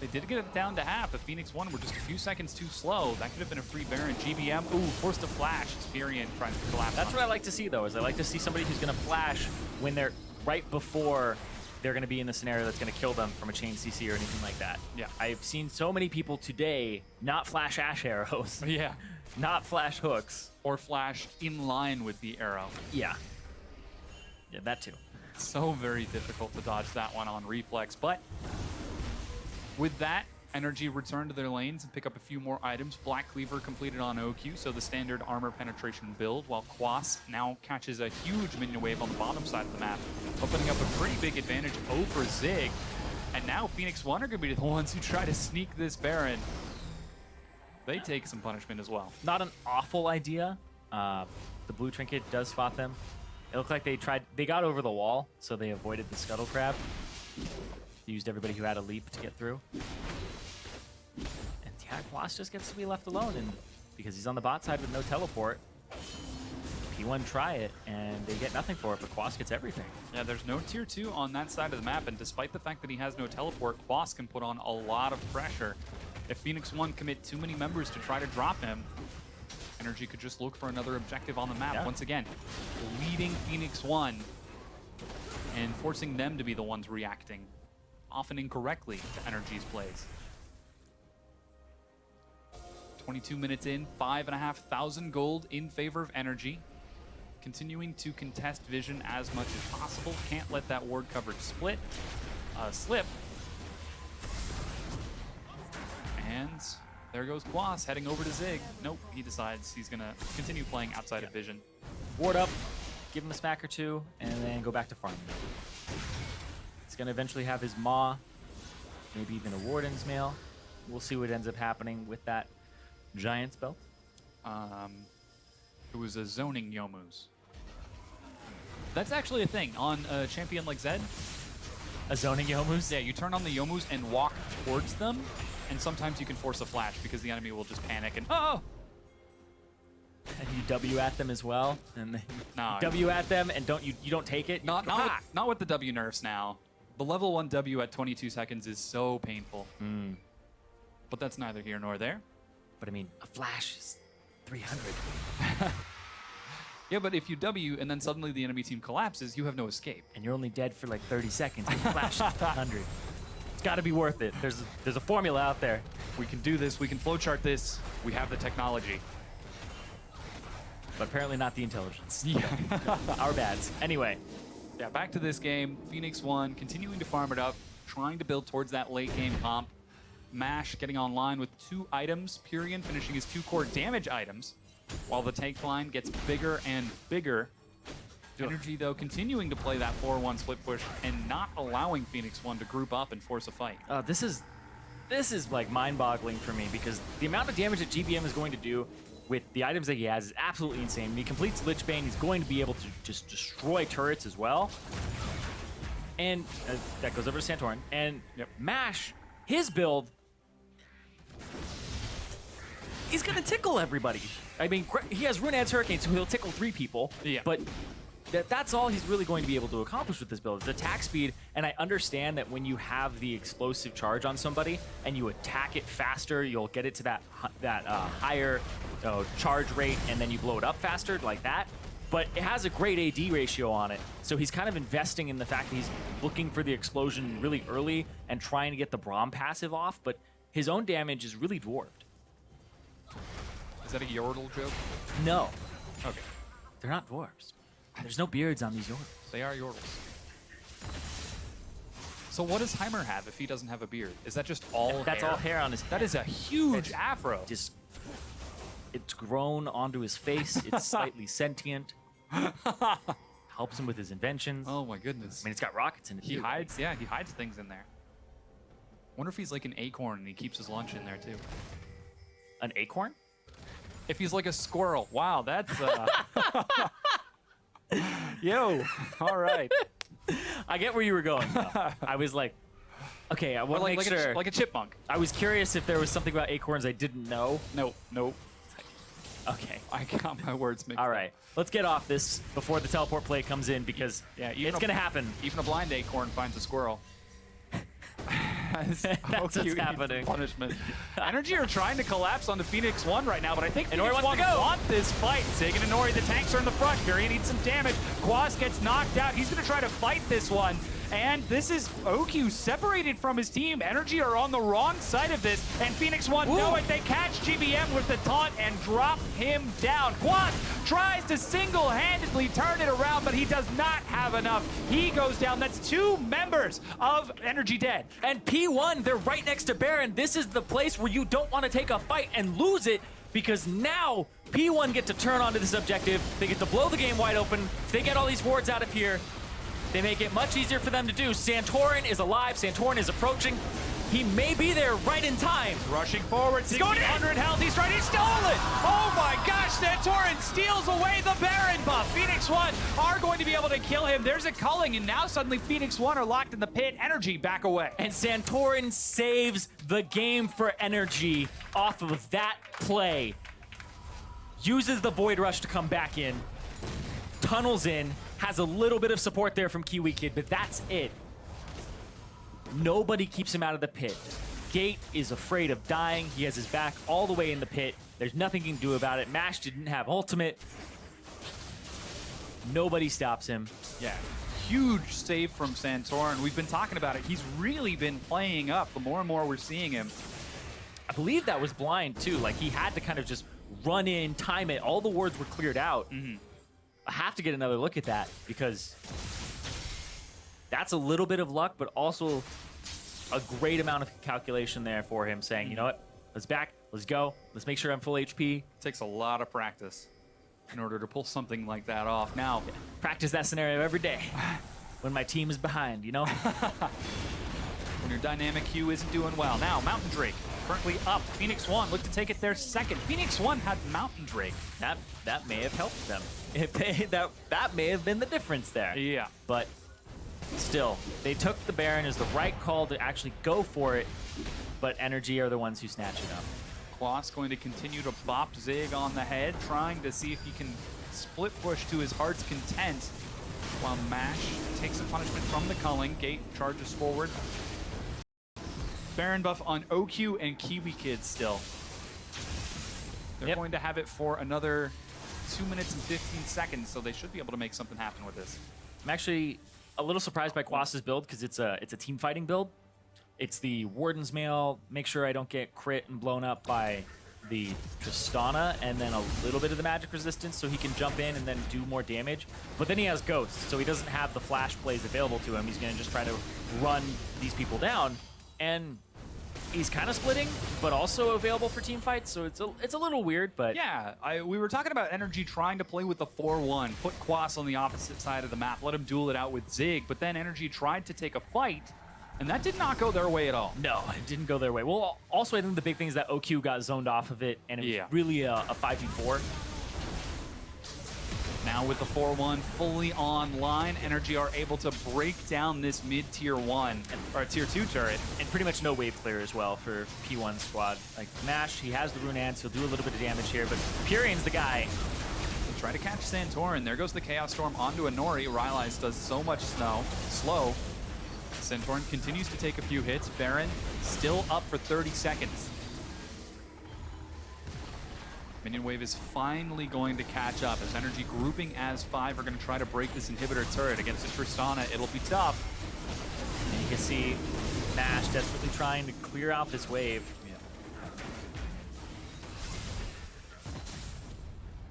they did get it down to half. If Phoenix1 were just a few seconds too slow, that could have been a free Baron. GBM, ooh, forced to flash. Experian trying to collapse. That's what I like to see, though, is I like to see somebody who's gonna flash when they're right before they're gonna be in the scenario that's gonna kill them from a chain CC or anything like that. Yeah. I've seen so many people today not flash Ash arrows. Yeah. Not flash hooks. Or flash in line with the arrow. Yeah. Yeah, that too. So very difficult to dodge that one on reflex, but with that, NRG return to their lanes and pick up a few more items. Black Cleaver completed on OQ, so the standard armor penetration build, while Quas now catches a huge minion wave on the bottom side of the map, opening up a pretty big advantage over Zig. And now Phoenix1 are going to be the ones who try to sneak this Baron. They take some punishment as well. Not an awful idea. The blue trinket does spot them. It looked like they got over the wall, so they avoided the scuttle crab. Used everybody who had a leap to get through. And yeah, Quas just gets to be left alone, and because he's on the bot side with no teleport, P1 try it, and they get nothing for it, but Quas gets everything. Yeah, there's no tier 2 on that side of the map, and despite the fact that he has no teleport, Quas can put on a lot of pressure. If Phoenix1 commit too many members to try to drop him, NRG could just look for another objective on the map. Once again, leading Phoenix1 and forcing them to be the ones reacting, often incorrectly, to NRG's plays. 22 minutes in, 5,500 gold in favor of NRG. Continuing to contest vision as much as possible. Can't let that ward coverage slip. And there goes Quas heading over to Zig. Nope, he decides he's gonna continue playing outside of vision. Ward up, give him a smack or two, and then go back to farming. He's gonna eventually have his Maw, maybe even a Warden's Mail. We'll see what ends up happening with that Giant's belt. It was a zoning Yomu's. That's actually a thing on a champion like Zed. A zoning Yomu's? Yeah, you turn on the Yomu's and walk towards them, and sometimes you can force a flash because the enemy will just panic and oh! And you W at them as well, and then No, W at them, and you don't take it. not with the W nerfs now. The level 1 W at 22 seconds is so painful. But that's neither here nor there. But I mean, a flash is 300. Yeah, but if you W and then suddenly the enemy team collapses, you have no escape. And you're only dead for like 30 seconds. And flash is 300. It's got to be worth it. There's a formula out there. We can do this. We can flowchart this. We have the technology. But apparently not the intelligence. Yeah. Our bads. Anyway. Yeah, back to this game. Phoenix1 continuing to farm it up, trying to build towards that late game comp. Mash getting online with 2 items. Purion finishing his 2 core damage items, while the tank line gets bigger and bigger. NRG, though, continuing to play that 4-1 split push and not allowing Phoenix1 to group up and force a fight. This is like mind-boggling for me, because the amount of damage that GBM is going to do with the items that he has is absolutely insane. When he completes Lich Bane, he's going to be able to just destroy turrets as well. And that goes over to Santorin. And Mash, his build, he's going to tickle everybody. I mean, he has Runead's Hurricane, so he'll tickle 3 people. Yeah. But that's all he's really going to be able to accomplish with this build. It's attack speed, and I understand that when you have the explosive charge on somebody and you attack it faster, you'll get it to that higher charge rate, and then you blow it up faster like that. But it has a great AD ratio on it, so he's kind of investing in the fact that he's looking for the explosion really early and trying to get the Braum passive off, but his own damage is really dwarfed. Is that a Yordle joke? No. Okay. They're not dwarves. There's no beards on these Yordles. They are Yordles. So what does Heimer have if he doesn't have a beard? Is that just all hair? That's all hair on his head. That is a huge afro. It's grown onto his face. It's slightly sentient. Helps him with his inventions. Oh my goodness. I mean, it's got rockets in it. He hides things in there. Wonder if he's like an acorn and he keeps his lunch in there too. An acorn? If he's like a squirrel. Wow, that's yo, all right. I get where you were going, though. I was like, okay, I want to make sure. Like a chipmunk. I was curious if there was something about acorns I didn't know. Nope. Okay. I got my words mixed All right. up. Let's get off this before the teleport play comes in, because it's going to happen. Even a blind acorn finds a squirrel. That's what's happening. Punishment. NRG are trying to collapse onto Phoenix1 right now, but I think Phoenix1 want this fight. Sagan and Nori, the tanks are in the front. Fury needs some damage. Quas gets knocked out. He's going to try to fight this one. And this is OQ separated from his team. NRG are on the wrong side of this, and Phoenix1 know it. They catch GBM with the taunt and drop him down. Quas tries to single-handedly turn it around, but he does not have enough. He goes down. That's 2 members of NRG dead. And P1, they're right next to Baron. This is the place where you don't want to take a fight and lose it, because now P1 get to turn onto this objective. They get to blow the game wide open. If they get all these wards out of here, they make it much easier for them to do. Santorin is alive. Santorin is approaching. He may be there right in time. Rushing forward, He's going 100 health. He's trying to steal it. Oh my gosh, Santorin steals away the Baron buff. Phoenix1 are going to be able to kill him. There's a culling, and now suddenly Phoenix1 are locked in the pit. NRG back away. And Santorin saves the game for NRG off of that play. Uses the Void Rush to come back in. Tunnels in. Has a little bit of support there from Kiwi Kid, but that's it. Nobody keeps him out of the pit. Gate is afraid of dying. He has his back all the way in the pit. There's nothing he can do about it. Mash didn't have ultimate. Nobody stops him. Yeah, huge save from Santorin. We've been talking about it. He's really been playing up the more and more we're seeing him. I believe that was blind too. Like he had to kind of just run in, time it. All the wards were cleared out. I have to get another look at that because that's a little bit of luck, but also a great amount of calculation there for him saying, you know what, let's back, let's go, let's make sure I'm full HP. Takes a lot of practice in order to pull something like that off. Now, practice that scenario every day when my team is behind, you know? When your dynamic Q isn't doing well. Now, Mountain Drake currently up. Phoenix1 look to take it their second. Phoenix1 had Mountain Drake. That may have helped them. That may have been the difference there. Yeah. But still, they took the Baron as the right call to actually go for it, but NRG are the ones who snatch it up. Quas going to continue to bop Zig on the head, trying to see if he can split push to his heart's content, while Mash takes a punishment from the culling. Gate charges forward. Baron buff on OQ and Kiwi Kid still. They're going to have it for another 2 minutes and 15 seconds, so they should be able to make something happen with this. I'm actually a little surprised by Quas's build because it's a team fighting build. It's the Warden's Mail, make sure I don't get crit and blown up by the Tristana, and then a little bit of the magic resistance so he can jump in and then do more damage. But then he has Ghost, so he doesn't have the flash plays available to him. He's going to just try to run these people down. And he's kind of splitting, but also available for team fights, so it's a little weird, but... Yeah, we were talking about NRG trying to play with the 4-1, put Quas on the opposite side of the map, let him duel it out with Zig, but then NRG tried to take a fight, and that did not go their way at all. No, it didn't go their way. Well, also I think the big thing is that OQ got zoned off of it, and it was really a 5v4. Now with the 4-1 fully online, NRG are able to break down this mid-tier 1, or tier 2 turret. And pretty much no wave clear as well for P1 squad. Like, Mash, he has the Rune Ants, he'll do a little bit of damage here, but Purian's the guy. They try to catch Santorin. There goes the Chaos Storm onto a Nori. Rylai's does so much slow. Santorin continues to take a few hits. Baron still up for 30 seconds. Minion wave is finally going to catch up as NRG grouping as 5 are going to try to break this inhibitor turret against the Tristana. It'll be tough. And you can see Mash desperately trying to clear out this wave.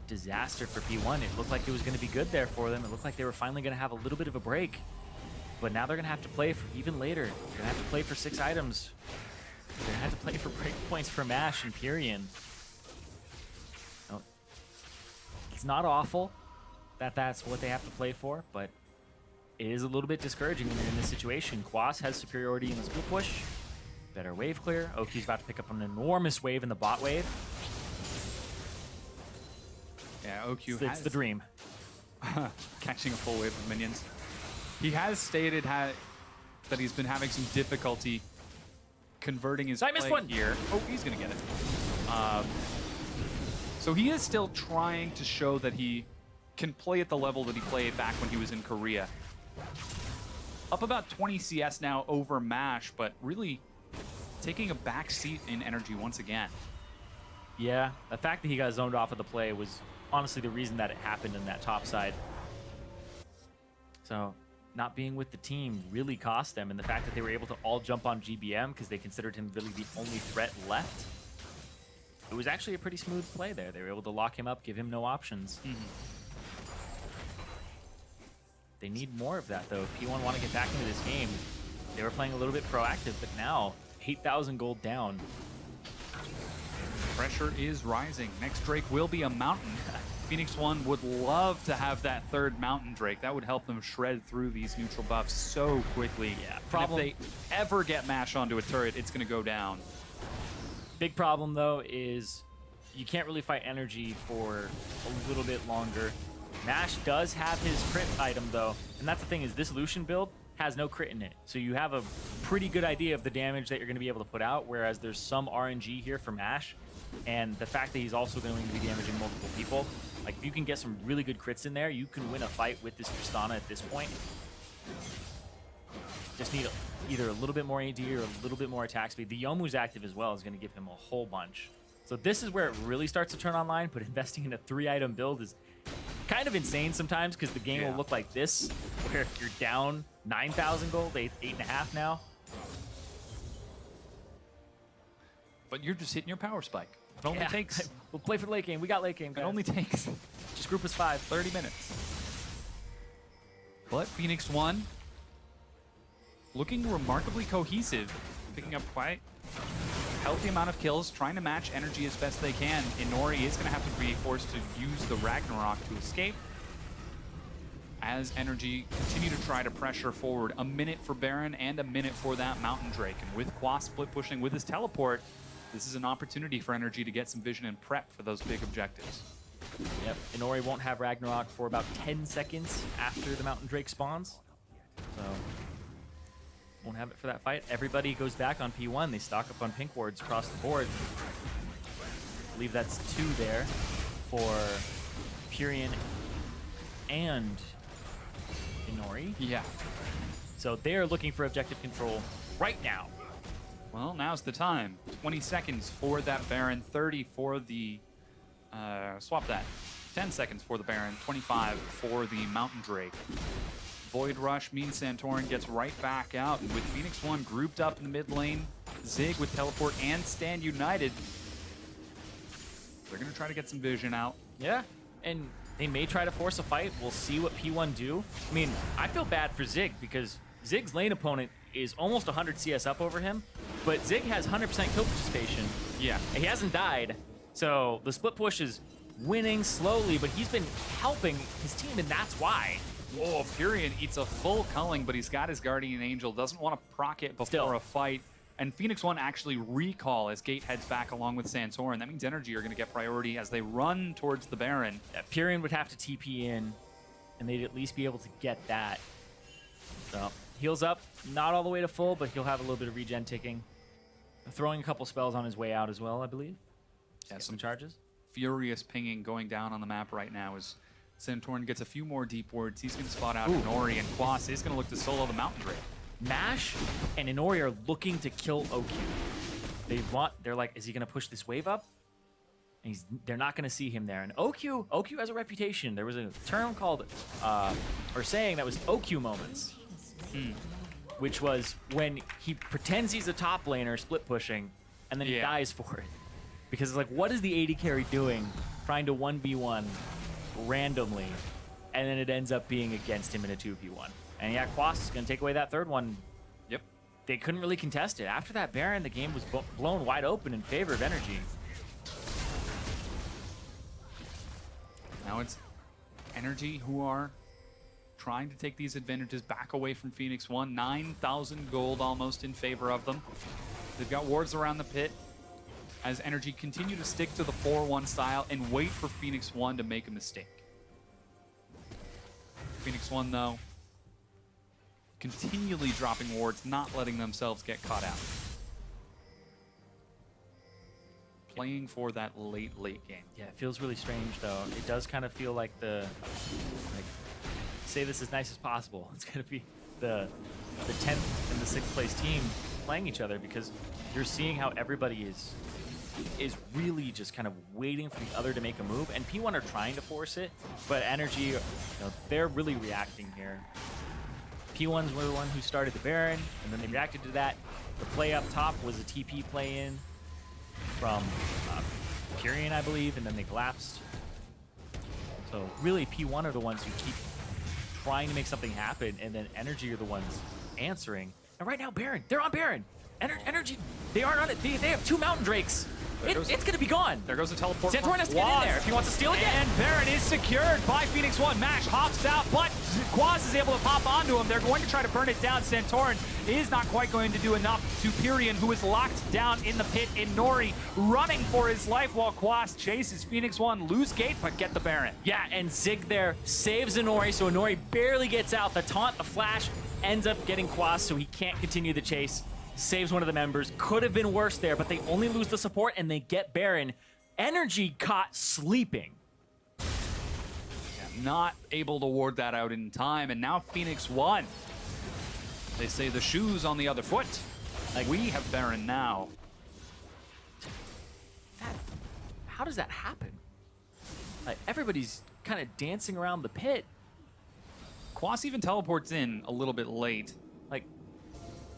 Disaster for P1. It looked like it was going to be good there for them. It looked like they were finally going to have a little bit of a break. But now they're going to have to play for even later. They're going to have to play for 6 items. They're going to have to play for break points for Mash and Purian. It's not awful that that's what they have to play for, but it is a little bit discouraging when you're in this situation. Quas has superiority in the split push. Better wave clear. Oki's about to pick up an enormous wave in the bot wave. Yeah, OQ It's the dream. Catching a full wave of minions. He has stated that he's been having some difficulty converting his play here. Oh, he's going to get it. So he is still trying to show that he can play at the level that he played back when he was in Korea. Up about 20 CS now over Mash, but really taking a back seat in NRG once again. Yeah, the fact that he got zoned off of the play was honestly the reason that it happened in that top side. So not being with the team really cost them, and the fact that they were able to all jump on GBM because they considered him really the only threat left. It was actually a pretty smooth play there. They were able to lock him up, give him no options. They need more of that, though. If P1 want to get back into this game, they were playing a little bit proactive, but now 8,000 gold down. Pressure is rising. Next Drake will be a Mountain. Phoenix1 would love to have that third Mountain Drake. That would help them shred through these neutral buffs so quickly. Yeah, problem. If they ever get Mash onto a turret, it's going to go down. Big problem, though, is you can't really fight NRG for a little bit longer. Mash does have his crit item, though, and that's the thing is this Lucian build has no crit in it. So you have a pretty good idea of the damage that you're going to be able to put out, whereas there's some RNG here for Mash, and the fact that he's also going to be damaging multiple people. Like, if you can get some really good crits in there, you can win a fight with this Tristana at this point. Just need either a little bit more AD or a little bit more attack speed. The Yomu's active as well is going to give him a whole bunch. So this is where it really starts to turn online, but investing in a 3-item build is kind of insane sometimes because the game will look like this, where you're down 9,000 gold, 8.5 now. But you're just hitting your power spike. It only takes... We'll play for the late game. We got late game, guys. It only takes... Just group us 5. 30 minutes. But Phoenix1 looking remarkably cohesive, picking up quite a healthy amount of kills, trying to match energy as best they can. Inori is going to have to be forced to use the Ragnarok to escape, as Energy continue to try to pressure forward. A minute for Baron and a minute for that Mountain Drake. And with Quas split pushing with his teleport, this is an opportunity for Energy to get some vision and prep for those big objectives. Yep, Inori won't have Ragnarok for about 10 seconds after the Mountain Drake spawns. So, won't have it for that fight. Everybody goes back on P1. They stock up on pink wards across the board. I believe that's 2 there for Purian and Inori. Yeah. So they're looking for objective control right now. Well, now's the time. 20 seconds for that Baron, 30 for the... swap that. 10 seconds for the Baron, 25 for the Mountain Drake. Void Rush means Santorin gets right back out, and with Phoenix1 grouped up in the mid lane, Zig with teleport and Stand United, they're going to try to get some vision out. Yeah, and they may try to force a fight. We'll see what P1 do. I mean, I feel bad for Zig because Zig's lane opponent is almost 100 CS up over him, but Zig has 100% kill participation. Yeah. He hasn't died, so the split push is winning slowly, but he's been helping his team, and that's why. Whoa, Purian eats a full culling, but he's got his Guardian Angel, doesn't want to proc it before a fight. And Phoenix1 actually recall as Gate heads back along with Santorin. That means Energy are going to get priority as they run towards the Baron. Yeah, Purian would have to TP in, and they'd at least be able to get that. So, heals up, not all the way to full, but he'll have a little bit of regen ticking. Throwing a couple spells on his way out as well, I believe. Yeah, some charges. Furious pinging going down on the map right now as Santorin gets a few more deep wards. He's going to spot out Inori, and Quas is going to look to solo the Mountain Drake. Mash and Inori are looking to kill OQ. They're like, is he going to push this wave up? And they're not going to see him there. And OQ has a reputation. There was a term called, or saying that was OQ moments, which was when he pretends he's a top laner split pushing, and then he dies for it. Because it's like, what is the AD carry doing trying to 1v1 randomly, and then it ends up being against him in a 2v1. And yeah, Quas is going to take away that third one. Yep. They couldn't really contest it. After that Baron, the game was blown wide open in favor of Energy. Now it's Energy who are trying to take these advantages back away from Phoenix1. 9,000 gold almost in favor of them. They've got wards around the pit as Energy continue to stick to the 4-1 style and wait for Phoenix1 to make a mistake. Phoenix1, though, continually dropping wards, not letting themselves get caught out. Playing for that late game. Yeah, it feels really strange, though. It does kind of feel like say this as nice as possible. It's going to be the 10th and the 6th place team playing each other, because you're seeing how everybody is really just kind of waiting for the other to make a move, and P1 are trying to force it, but Energy, they're really reacting here. P1s were the one who started the Baron, and then they reacted to that. The play up top was a TP play in from Purian, I believe, and then they collapsed. So really, P1 are the ones who keep trying to make something happen, and then Energy are the ones answering. And right now, Baron, they're on Baron. Energy, they aren't on it. They have 2 Mountain Drakes. It's going to be gone. There goes the teleport. Santorin has to get in there if he wants to steal again. And Baron is secured by Phoenix1. Mash hops out, but Quas is able to pop onto him. They're going to try to burn it down. Santorin is not quite going to do enough to Purian, who is locked down in the pit. Inori running for his life while Quas chases Phoenix1. Lose gate, but get the Baron. Yeah, and Zig there saves Inori, so Inori barely gets out. The taunt, the flash, ends up getting Quas, so he can't continue the chase. Saves one of the members. Could have been worse there, but they only lose the support and they get Baron. Energy caught sleeping. Yeah, not able to ward that out in time, and now Phoenix1. They say the shoe's on the other foot. Like, we have Baron now. How does that happen? Like, everybody's kind of dancing around the pit. Quas even teleports in a little bit late. Like,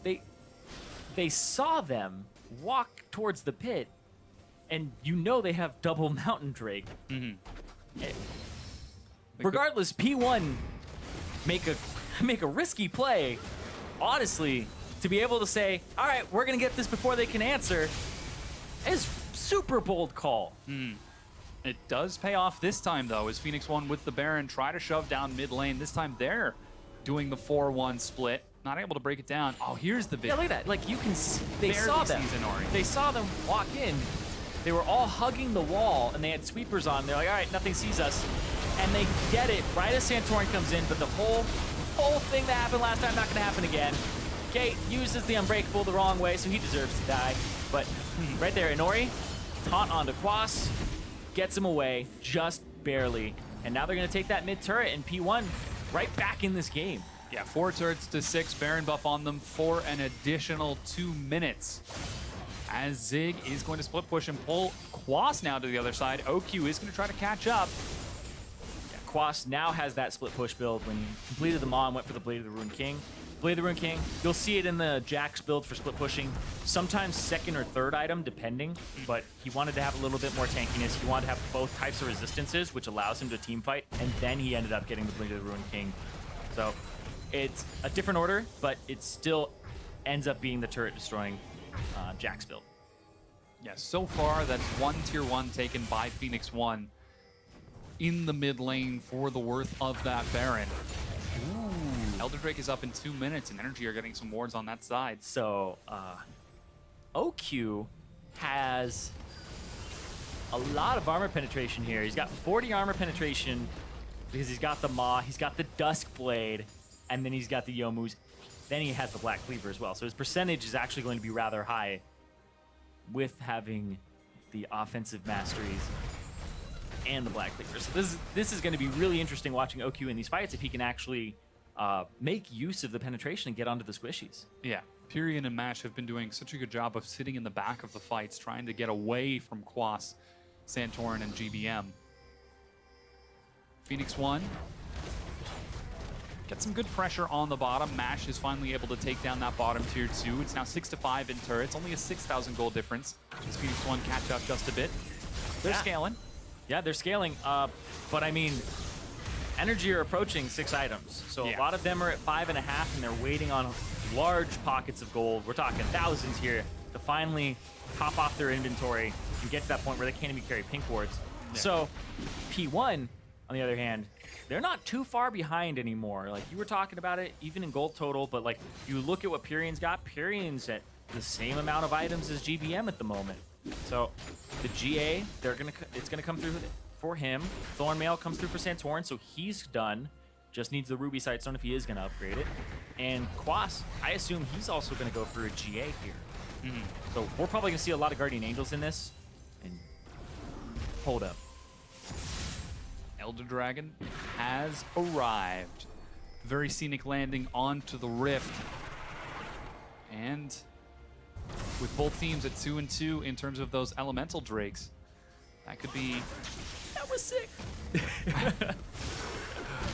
they saw them walk towards the pit, and you know they have double Mountain Drake. Regardless, P1 make a risky play, honestly, to be able to say, all right, we're going to get this before they can answer, is super bold call. It does pay off this time, though, as Phoenix1 with the Baron try to shove down mid lane. This time they're doing the 4-1 split. Not able to break it down. Oh, here's the big. Yeah, look at that. Like, you can see, they Barely saw them. sees Inori. They saw them walk in. They were all hugging the wall, and they had sweepers on. They're like, all right, nothing sees us. And they get it right as Santorin comes in, but the whole thing that happened last time, not going to happen again. Gate uses the Unbreakable the wrong way, so he deserves to die. But right there, Inori, taunt onto Quas, gets him away, just barely. And now they're going to take that mid turret, and P1 right back in this game. Yeah, 4 turrets to 6, Baron buff on them for an additional 2 minutes. As Zig is going to split push and pull Quas now to the other side. OQ is going to try to catch up. Yeah, Quas now has that split push build when he completed the Maw and went for the Blade of the Ruined King. Blade of the Ruined King, you'll see it in the Jax build for split pushing. Sometimes second or third item, depending, but he wanted to have a little bit more tankiness. He wanted to have both types of resistances, which allows him to team fight, and then he ended up getting the Blade of the Ruined King. So it's a different order, but it still ends up being the turret destroying Jax build. Yeah, so far that's one tier 1 taken by Phoenix1 in the mid lane for the worth of that Baron. Ooh. Elder Drake is up in 2 minutes, and NRG are getting some wards on that side. So OQ has a lot of armor penetration here. He's got 40 armor penetration because he's got the Maw, he's got the Dusk Blade, and then he's got the Youmu's. Then he has the Black Cleaver as well. So his percentage is actually going to be rather high with having the offensive masteries and the Black Cleaver. So this is going to be really interesting watching OQ in these fights if he can actually make use of the penetration and get onto the squishies. Yeah, Pyrion and Mash have been doing such a good job of sitting in the back of the fights, trying to get away from Quas, Santorin, and GBM. Phoenix1 get some good pressure on the bottom. Mash is finally able to take down that bottom tier 2. It's now 6-5 in turrets, only a 6,000 gold difference. Just Phoenix1 catch up just a bit. They're scaling. Yeah, they're scaling. But I mean, NRG are approaching 6 items. So a lot of them are at 5.5, and they're waiting on large pockets of gold. We're talking thousands here to finally top off their inventory and get to that point where they can't even carry pink wards. Yeah. So P1, on the other hand, they're not too far behind anymore. Like, you were talking about it, even in gold total, but like, you look at what Pyrion's got, Pyrion's at the same amount of items as GBM at the moment. So the GA, it's gonna come through for him. Thornmail comes through for Santorin, so he's done. Just needs the Ruby Sightstone if he is gonna upgrade it. And Quas, I assume he's also gonna go for a GA here. So we're probably gonna see a lot of Guardian Angels in this. And hold up. Elder Dragon has arrived. Very scenic landing onto the Rift. And with both teams at 2-2 in terms of those elemental drakes, that could be... That was sick.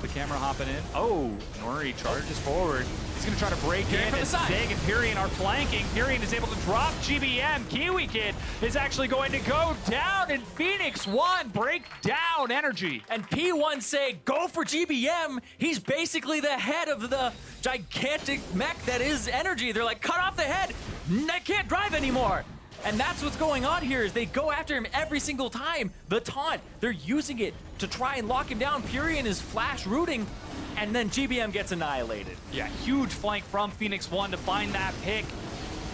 The camera hopping in. Oh, Nori charges forward. He's going to try to break in, and Zig and Pyrion are flanking. Pyrion is able to drop GBM. Kiwi Kid is actually going to go down, and Phoenix1 break down NRG. And P1 say, go for GBM. He's basically the head of the gigantic mech that is NRG. They're like, cut off the head. I can't drive anymore. And that's what's going on here, is they go after him every single time. The taunt, they're using it to try and lock him down. Pyrion is flash rooting, and then GBM gets annihilated. Yeah, huge flank from Phoenix1 to find that pick.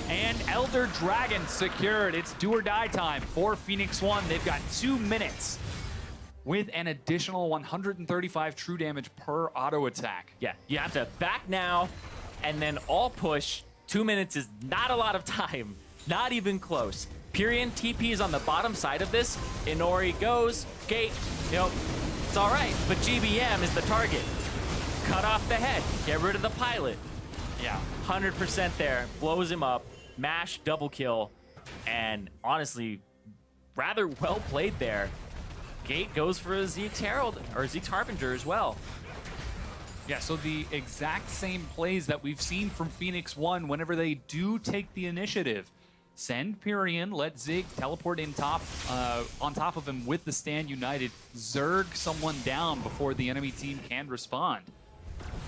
And Elder Dragon secured. It's do or die time for Phoenix1. They've got 2 minutes with an additional 135 true damage per auto attack. Yeah, you have to back now, and then all push. 2 minutes is not a lot of time. Not even close. Pyrion TP is on the bottom side of this. Inori goes. Gate, it's all right, but GBM is the target. Cut off the head. Get rid of the pilot. Yeah, 100% there. Blows him up. Mash, double kill. And honestly, rather well played there. Gate goes for a Zeke's Herald, or Zeke's Harbinger as well. Yeah, so the exact same plays that we've seen from Phoenix1 whenever they do take the initiative. Send Pyrion, let Zig teleport in top, on top of him with the Stand United, Zerg someone down before the enemy team can respond.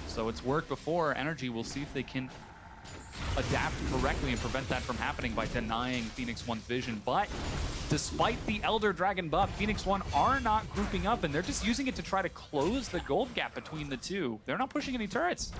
So it's worked before. NRG will see if they can adapt correctly and prevent that from happening by denying Phoenix1's vision. But despite the Elder Dragon buff, Phoenix1 are not grouping up, and they're just using it to try to close the gold gap between the two. They're not pushing any turrets.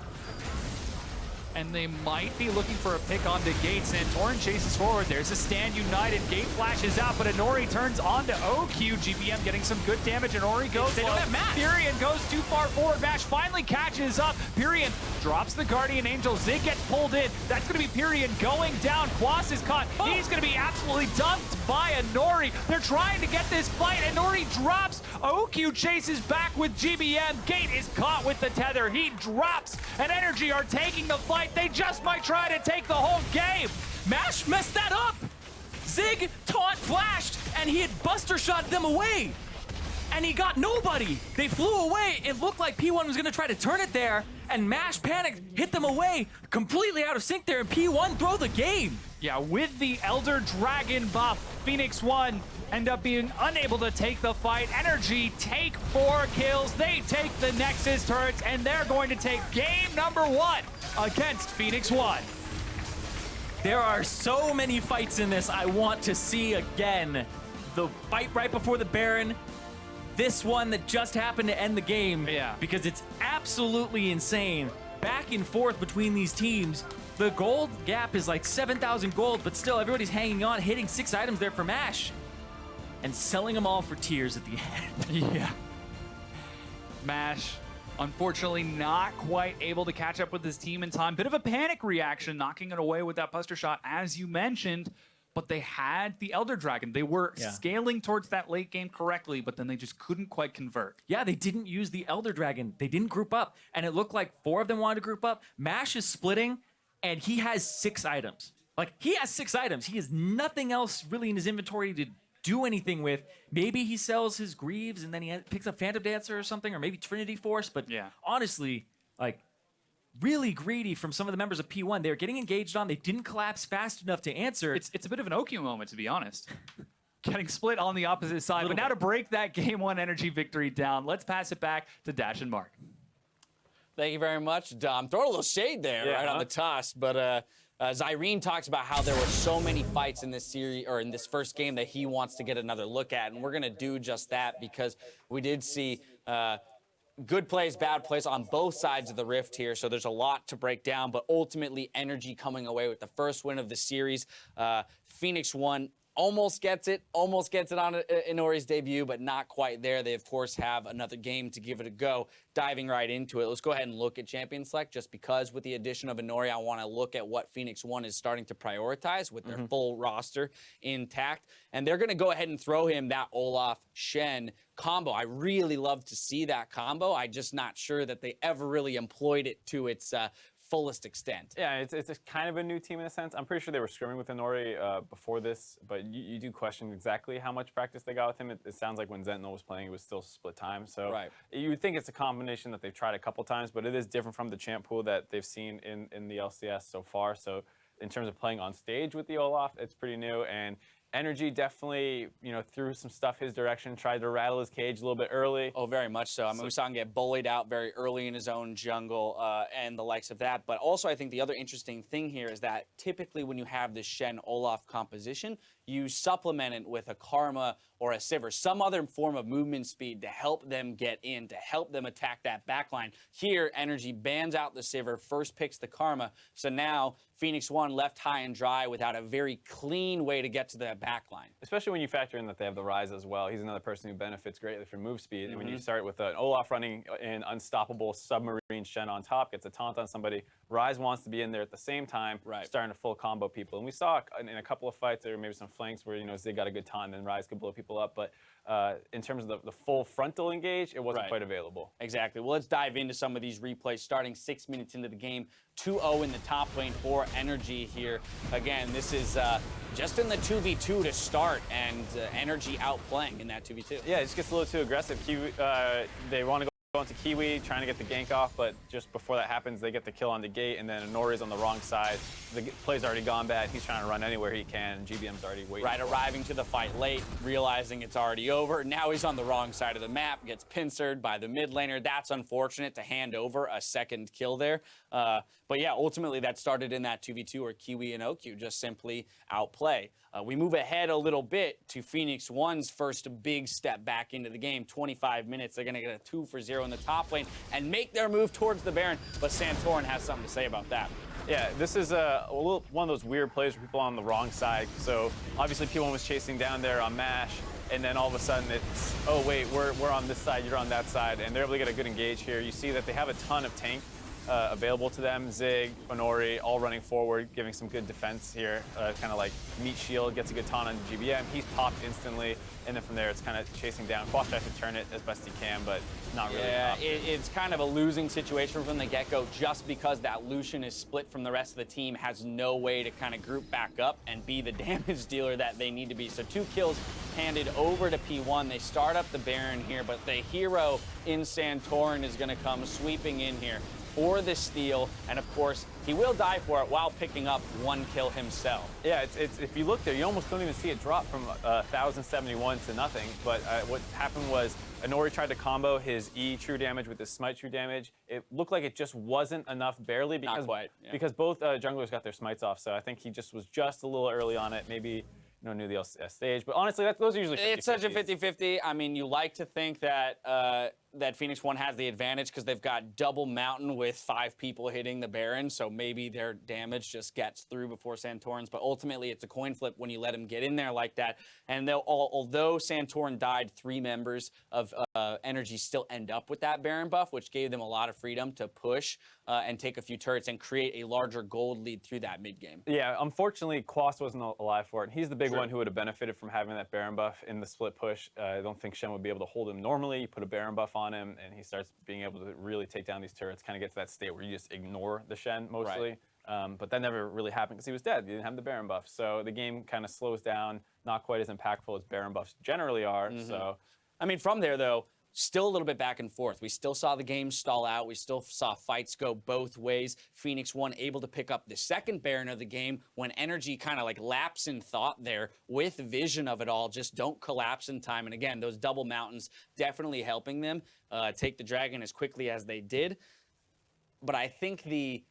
And they might be looking for a pick onto Gate. Santorin chases forward. There's a Stand United. Gate flashes out, but Inori turns onto OQ. GBM getting some good damage. Inori goes They low. don't have Mash. Pyrion goes too far forward. Mash finally catches up. Pyrion drops the Guardian Angel. Zig gets pulled in. That's going to be Pyrion going down. Quas is caught. He's going to be absolutely dumped by Inori. They're trying to get this fight. Inori drops. OQ chases back with GBM. Gate is caught with the tether. He drops. And NRG are taking the fight. They just might try to take the whole game. Mash messed that up! Zig taunt flashed, and he had buster shot them away. And he got nobody. They flew away. It looked like P1 was gonna try to turn it there, and Mash panicked, hit them away, completely out of sync there, and P1 throw the game. Yeah, with the Elder Dragon buff, Phoenix1 end up being unable to take the fight. NRG take 4 kills. They take the Nexus turrets, and they're going to take game number 1 against Phoenix1. There are so many fights in this I want to see again. The fight right before the Baron, this one that just happened to end the game. Yeah. Because it's absolutely insane. Back and forth between these teams. The gold gap is like 7,000 gold, but still everybody's hanging on, hitting 6 items there for Mash. And selling them all for tears at the end. Yeah. Mash, unfortunately, not quite able to catch up with his team in time. Bit of a panic reaction, knocking it away with that buster shot, as you mentioned. But they had the Elder Dragon. They were scaling towards that late game correctly, but then they just couldn't quite convert. Yeah, they didn't use the Elder Dragon. They didn't group up. And it looked like 4 of them wanted to group up. Mash is splitting, and he has 6 items. Like, he has 6 items. He has nothing else really in his inventory to do anything with. Maybe he sells his Greaves and then he picks up Phantom Dancer or something, or maybe Trinity Force. But honestly, like, really greedy from some of the members of P1. They were getting engaged on. They didn't collapse fast enough to answer. It's a bit of an OQ moment, to be honest. Getting split on the opposite side. But now to break that Game 1 NRG victory down, let's pass it back to Dash and Mark. Thank you very much, Dom. Throwing a little shade there right on the toss, but Zyrene talks about how there were so many fights in this series, or in this first game, that he wants to get another look at, and we're going to do just that because we did see good plays, bad plays on both sides of the rift here, so there's a lot to break down, but ultimately NRG coming away with the first win of the series. Phoenix1 almost gets it on Inori's debut, but not quite there. They, of course, have another game to give it a go. Diving right into it, let's go ahead and look at Champion Select, just because with the addition of Inori, I want to look at what Phoenix1 is starting to prioritize with their full roster intact. And they're going to go ahead and throw him that Olaf Shen combo. I really love to see that combo. I'm just not sure that they ever really employed it to its fullest extent. Yeah, it's a kind of a new team in a sense. I'm pretty sure they were scrimming with Inori before this, but you do question exactly how much practice they got with him. It sounds like when Sentinel was playing, it was still split time. So you would think it's a combination that they've tried a couple times, but it is different from the champ pool that they've seen in the LCS so far. So in terms of playing on stage with the Olaf, it's pretty new. And NRG definitely, threw some stuff his direction, tried to rattle his cage a little bit early. Oh, very much so. I mean, we saw him get bullied out very early in his own jungle and the likes of that. But also, I think the other interesting thing here is that typically when you have this Shen Olaf composition, you supplement it with a Karma or a Sivir, some other form of movement speed to help them get in, to help them attack that backline. Here, NRG bans out the Sivir, first picks the Karma. So now, Phoenix1 left high and dry without a very clean way to get to the backline. Especially when you factor in that they have the Rise as well. He's another person who benefits greatly from move speed. And when you start with an Olaf running in unstoppable submarine Shen on top, gets a taunt on somebody, Rise wants to be in there at the same time, starting to full combo people. And we saw in a couple of fights, there were maybe some flanks where, you know, Zig got a good time and Rise could blow people up. But in terms of the full frontal engage, it wasn't quite available. Exactly. Well, let's dive into some of these replays. Starting 6 minutes into the game, 2-0 in the top lane for NRG here. Again, this is just in the 2v2 to start, and NRG outplaying in that 2v2. Yeah, it just gets a little too aggressive. They want to go into Kiwi, trying to get the gank off, but just before that happens, they get the kill on the gate, and then Nori's on the wrong side. The play's already gone bad. He's trying to run anywhere he can, and GBM's already waiting. Right, arriving to the fight late, realizing it's already over. Now he's on the wrong side of the map, gets pincered by the mid laner. That's unfortunate to hand over a second kill there. But yeah, ultimately that started in that 2v2 where Kiwi and OQ just simply outplay. We move ahead a little bit to Phoenix1's first big step back into the game. 25 minutes, they're gonna get a 2-for-0 in the top lane and make their move towards the Baron, but Santorin has something to say about that. Yeah, this is one of those weird plays where people are on the wrong side. So obviously P1 was chasing down there on MASH, and then all of a sudden it's, oh wait, we're on this side, you're on that side, and they're able to get a good engage here. You see that they have a ton of tank available to them. Zig, Honori, all running forward, giving some good defense here. Kind of like meat shield, gets a good taunt on GBM. He's popped instantly, and then from there it's kind of chasing down. Quas tries to turn it as best he can, but not really. Yeah, it's kind of a losing situation from the get-go, just because that Lucian is split from the rest of the team, has no way to kind of group back up and be the damage dealer that they need to be. So 2 kills handed over to P1. They start up the Baron here, but the hero in Santorin is going to come sweeping in here for the steal, and of course he will die for it while picking up 1 kill himself. Yeah, it's if you look there, you almost don't even see it drop from 1,071 to nothing. But what happened was Honori tried to combo his E true damage with his smite true damage. It looked like it just wasn't enough, barely, because Not quite, yeah. because both junglers got their smites off. So I think he just was just a little early on it. Maybe knew the LCS stage, but honestly, those are usually 50-50s. It's such a 50-50. I mean, you like to think that that Phoenix1 has the advantage because they've got double mountain with 5 people hitting the Baron, so maybe their damage just gets through before Santorin's, but ultimately it's a coin flip when you let him get in there like that. And although Santorin died, 3 members of NRG still end up with that Baron buff, which gave them a lot of freedom to push and take a few turrets and create a larger gold lead through that mid game. Yeah, unfortunately, Quas wasn't alive for it. And he's the big one who would have benefited from having that Baron buff in the split push. I don't think Shen would be able to hold him normally. You put a Baron buff on him, and he starts being able to really take down these turrets, kind of get to that state where you just ignore the Shen mostly. Right. But that never really happened because he was dead. He didn't have the Baron buff. So the game kind of slows down, not quite as impactful as Baron buffs generally are. So, I mean, from there, though, still a little bit back and forth. We still saw the game stall out. We still saw fights go both ways. Phoenix1 able to pick up the second Baron of the game when NRG kind of like lapse in thought there with vision of it all. Just don't collapse in time. And again, those double mountains definitely helping them take the dragon as quickly as they did. But I think the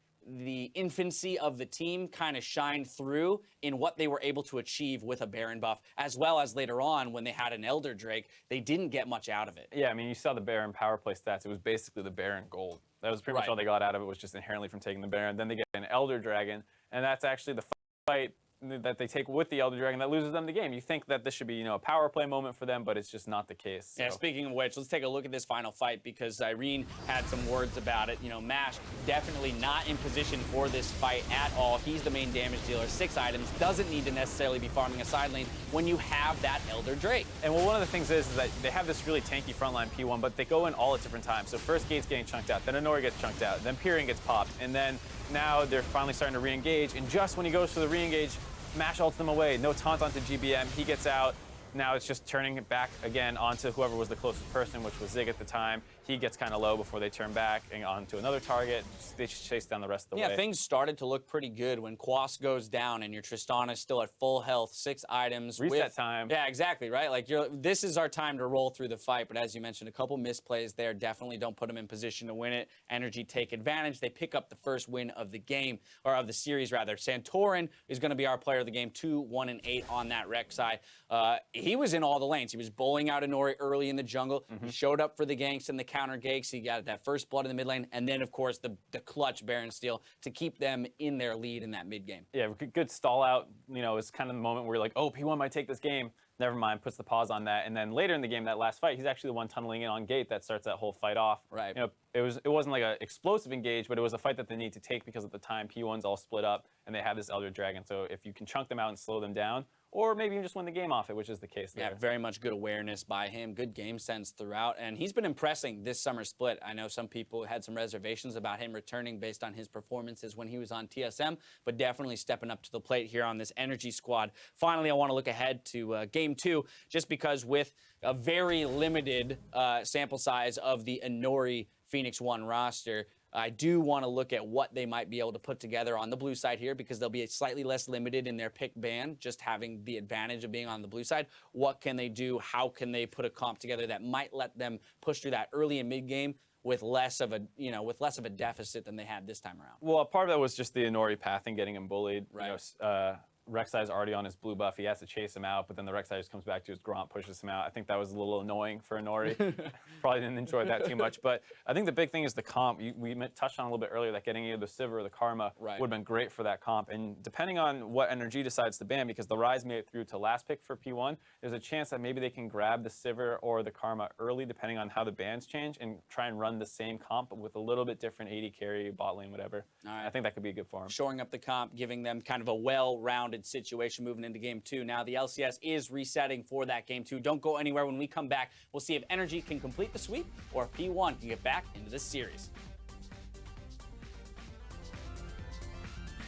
infancy of the team kind of shined through in what they were able to achieve with a Baron buff, as well as later on when they had an Elder Drake, they didn't get much out of it. Yeah, I mean, you saw the Baron power play stats. It was basically the Baron gold. That was pretty much all they got out of it, was just inherently from taking the Baron. Then they get an Elder Dragon, and that's actually the fight that they take with the Elder Dragon that loses them the game. You think that this should be, a power play moment for them, but it's just not the case. So. Yeah, speaking of which, let's take a look at this final fight because Irene had some words about it. MASH definitely not in position for this fight at all. He's the main damage dealer, 6 items, doesn't need to necessarily be farming a side lane when you have that Elder Drake. And well, one of the things is that they have this really tanky frontline P1, but they go in all at different times. So first Gate's getting chunked out, then Honori gets chunked out, then Pyrian gets popped, and then now they're finally starting to re-engage, and just when he goes for the re-engage, MASH ults them away. No taunt onto GBM. He gets out. Now it's just turning it back again onto whoever was the closest person, which was Zig at the time. He gets kind of low before they turn back and onto another target. They just chase down the rest of the way. Yeah, things started to look pretty good when Quas goes down and your Tristana is still at full health, 6 items. Reset time. Yeah, exactly, right? Like, this is our time to roll through the fight. But as you mentioned, a couple misplays there definitely don't put them in position to win it. NRG take advantage. They pick up the first win of the game, or of the series, rather. Santorin is going to be our player of the game, 2-1-8 on that Rek'Sai. He was in all the lanes. He was bowling out Honori early in the jungle. He showed up for the ganks and the counter ganks. He got that first blood in the mid lane, and then of course the clutch Baron steal to keep them in their lead in that mid game. Yeah, good stall out. It's kind of the moment where you're like, oh, P1 might take this game. Never mind, puts the pause on that, and then later in the game, that last fight, he's actually the one tunneling in on Gate that starts that whole fight off. Right. It wasn't like an explosive engage, but it was a fight that they need to take because at the time P1's all split up and they have this Elder Dragon. So if you can chunk them out and slow them down, or maybe even just win the game off it, which is the case there. Yeah, very much good awareness by him, good game sense throughout, and he's been impressing this summer split. I know some people had some reservations about him returning based on his performances when he was on TSM, but definitely stepping up to the plate here on this Energy squad. Finally, I want to look ahead to Game 2, just because with a very limited sample size of the Inori Phoenix1 roster, I do want to look at what they might be able to put together on the blue side here, because they'll be slightly less limited in their pick ban, just having the advantage of being on the blue side. What can they do? How can they put a comp together that might let them push through that early and mid game with less of a deficit than they had this time around? Well, part of that was just the Inori path and getting him bullied. Right. Rek'Sai's already on his blue buff. He has to chase him out, but then the Rek'Sai just comes back to his Gromp, pushes him out. I think that was a little annoying for Inori. Probably didn't enjoy that too much. But I think the big thing is the comp. We touched on a little bit earlier that getting either the Sivir or the Karma would have been great for that comp. And depending on what NRG decides to ban, because the Rise made it through to last pick for P1, there's a chance that maybe they can grab the Sivir or the Karma early, depending on how the bans change, and try and run the same comp, but with a little bit different AD carry, bot lane, whatever. All right. I think that could be good for him. Shoring up the comp, giving them kind of a well-rounded situation moving into Game 2. Now the LCS is resetting for that Game 2. Don't go anywhere. When we come back, we'll see if NRG can complete the sweep or if P1 can get back into this series.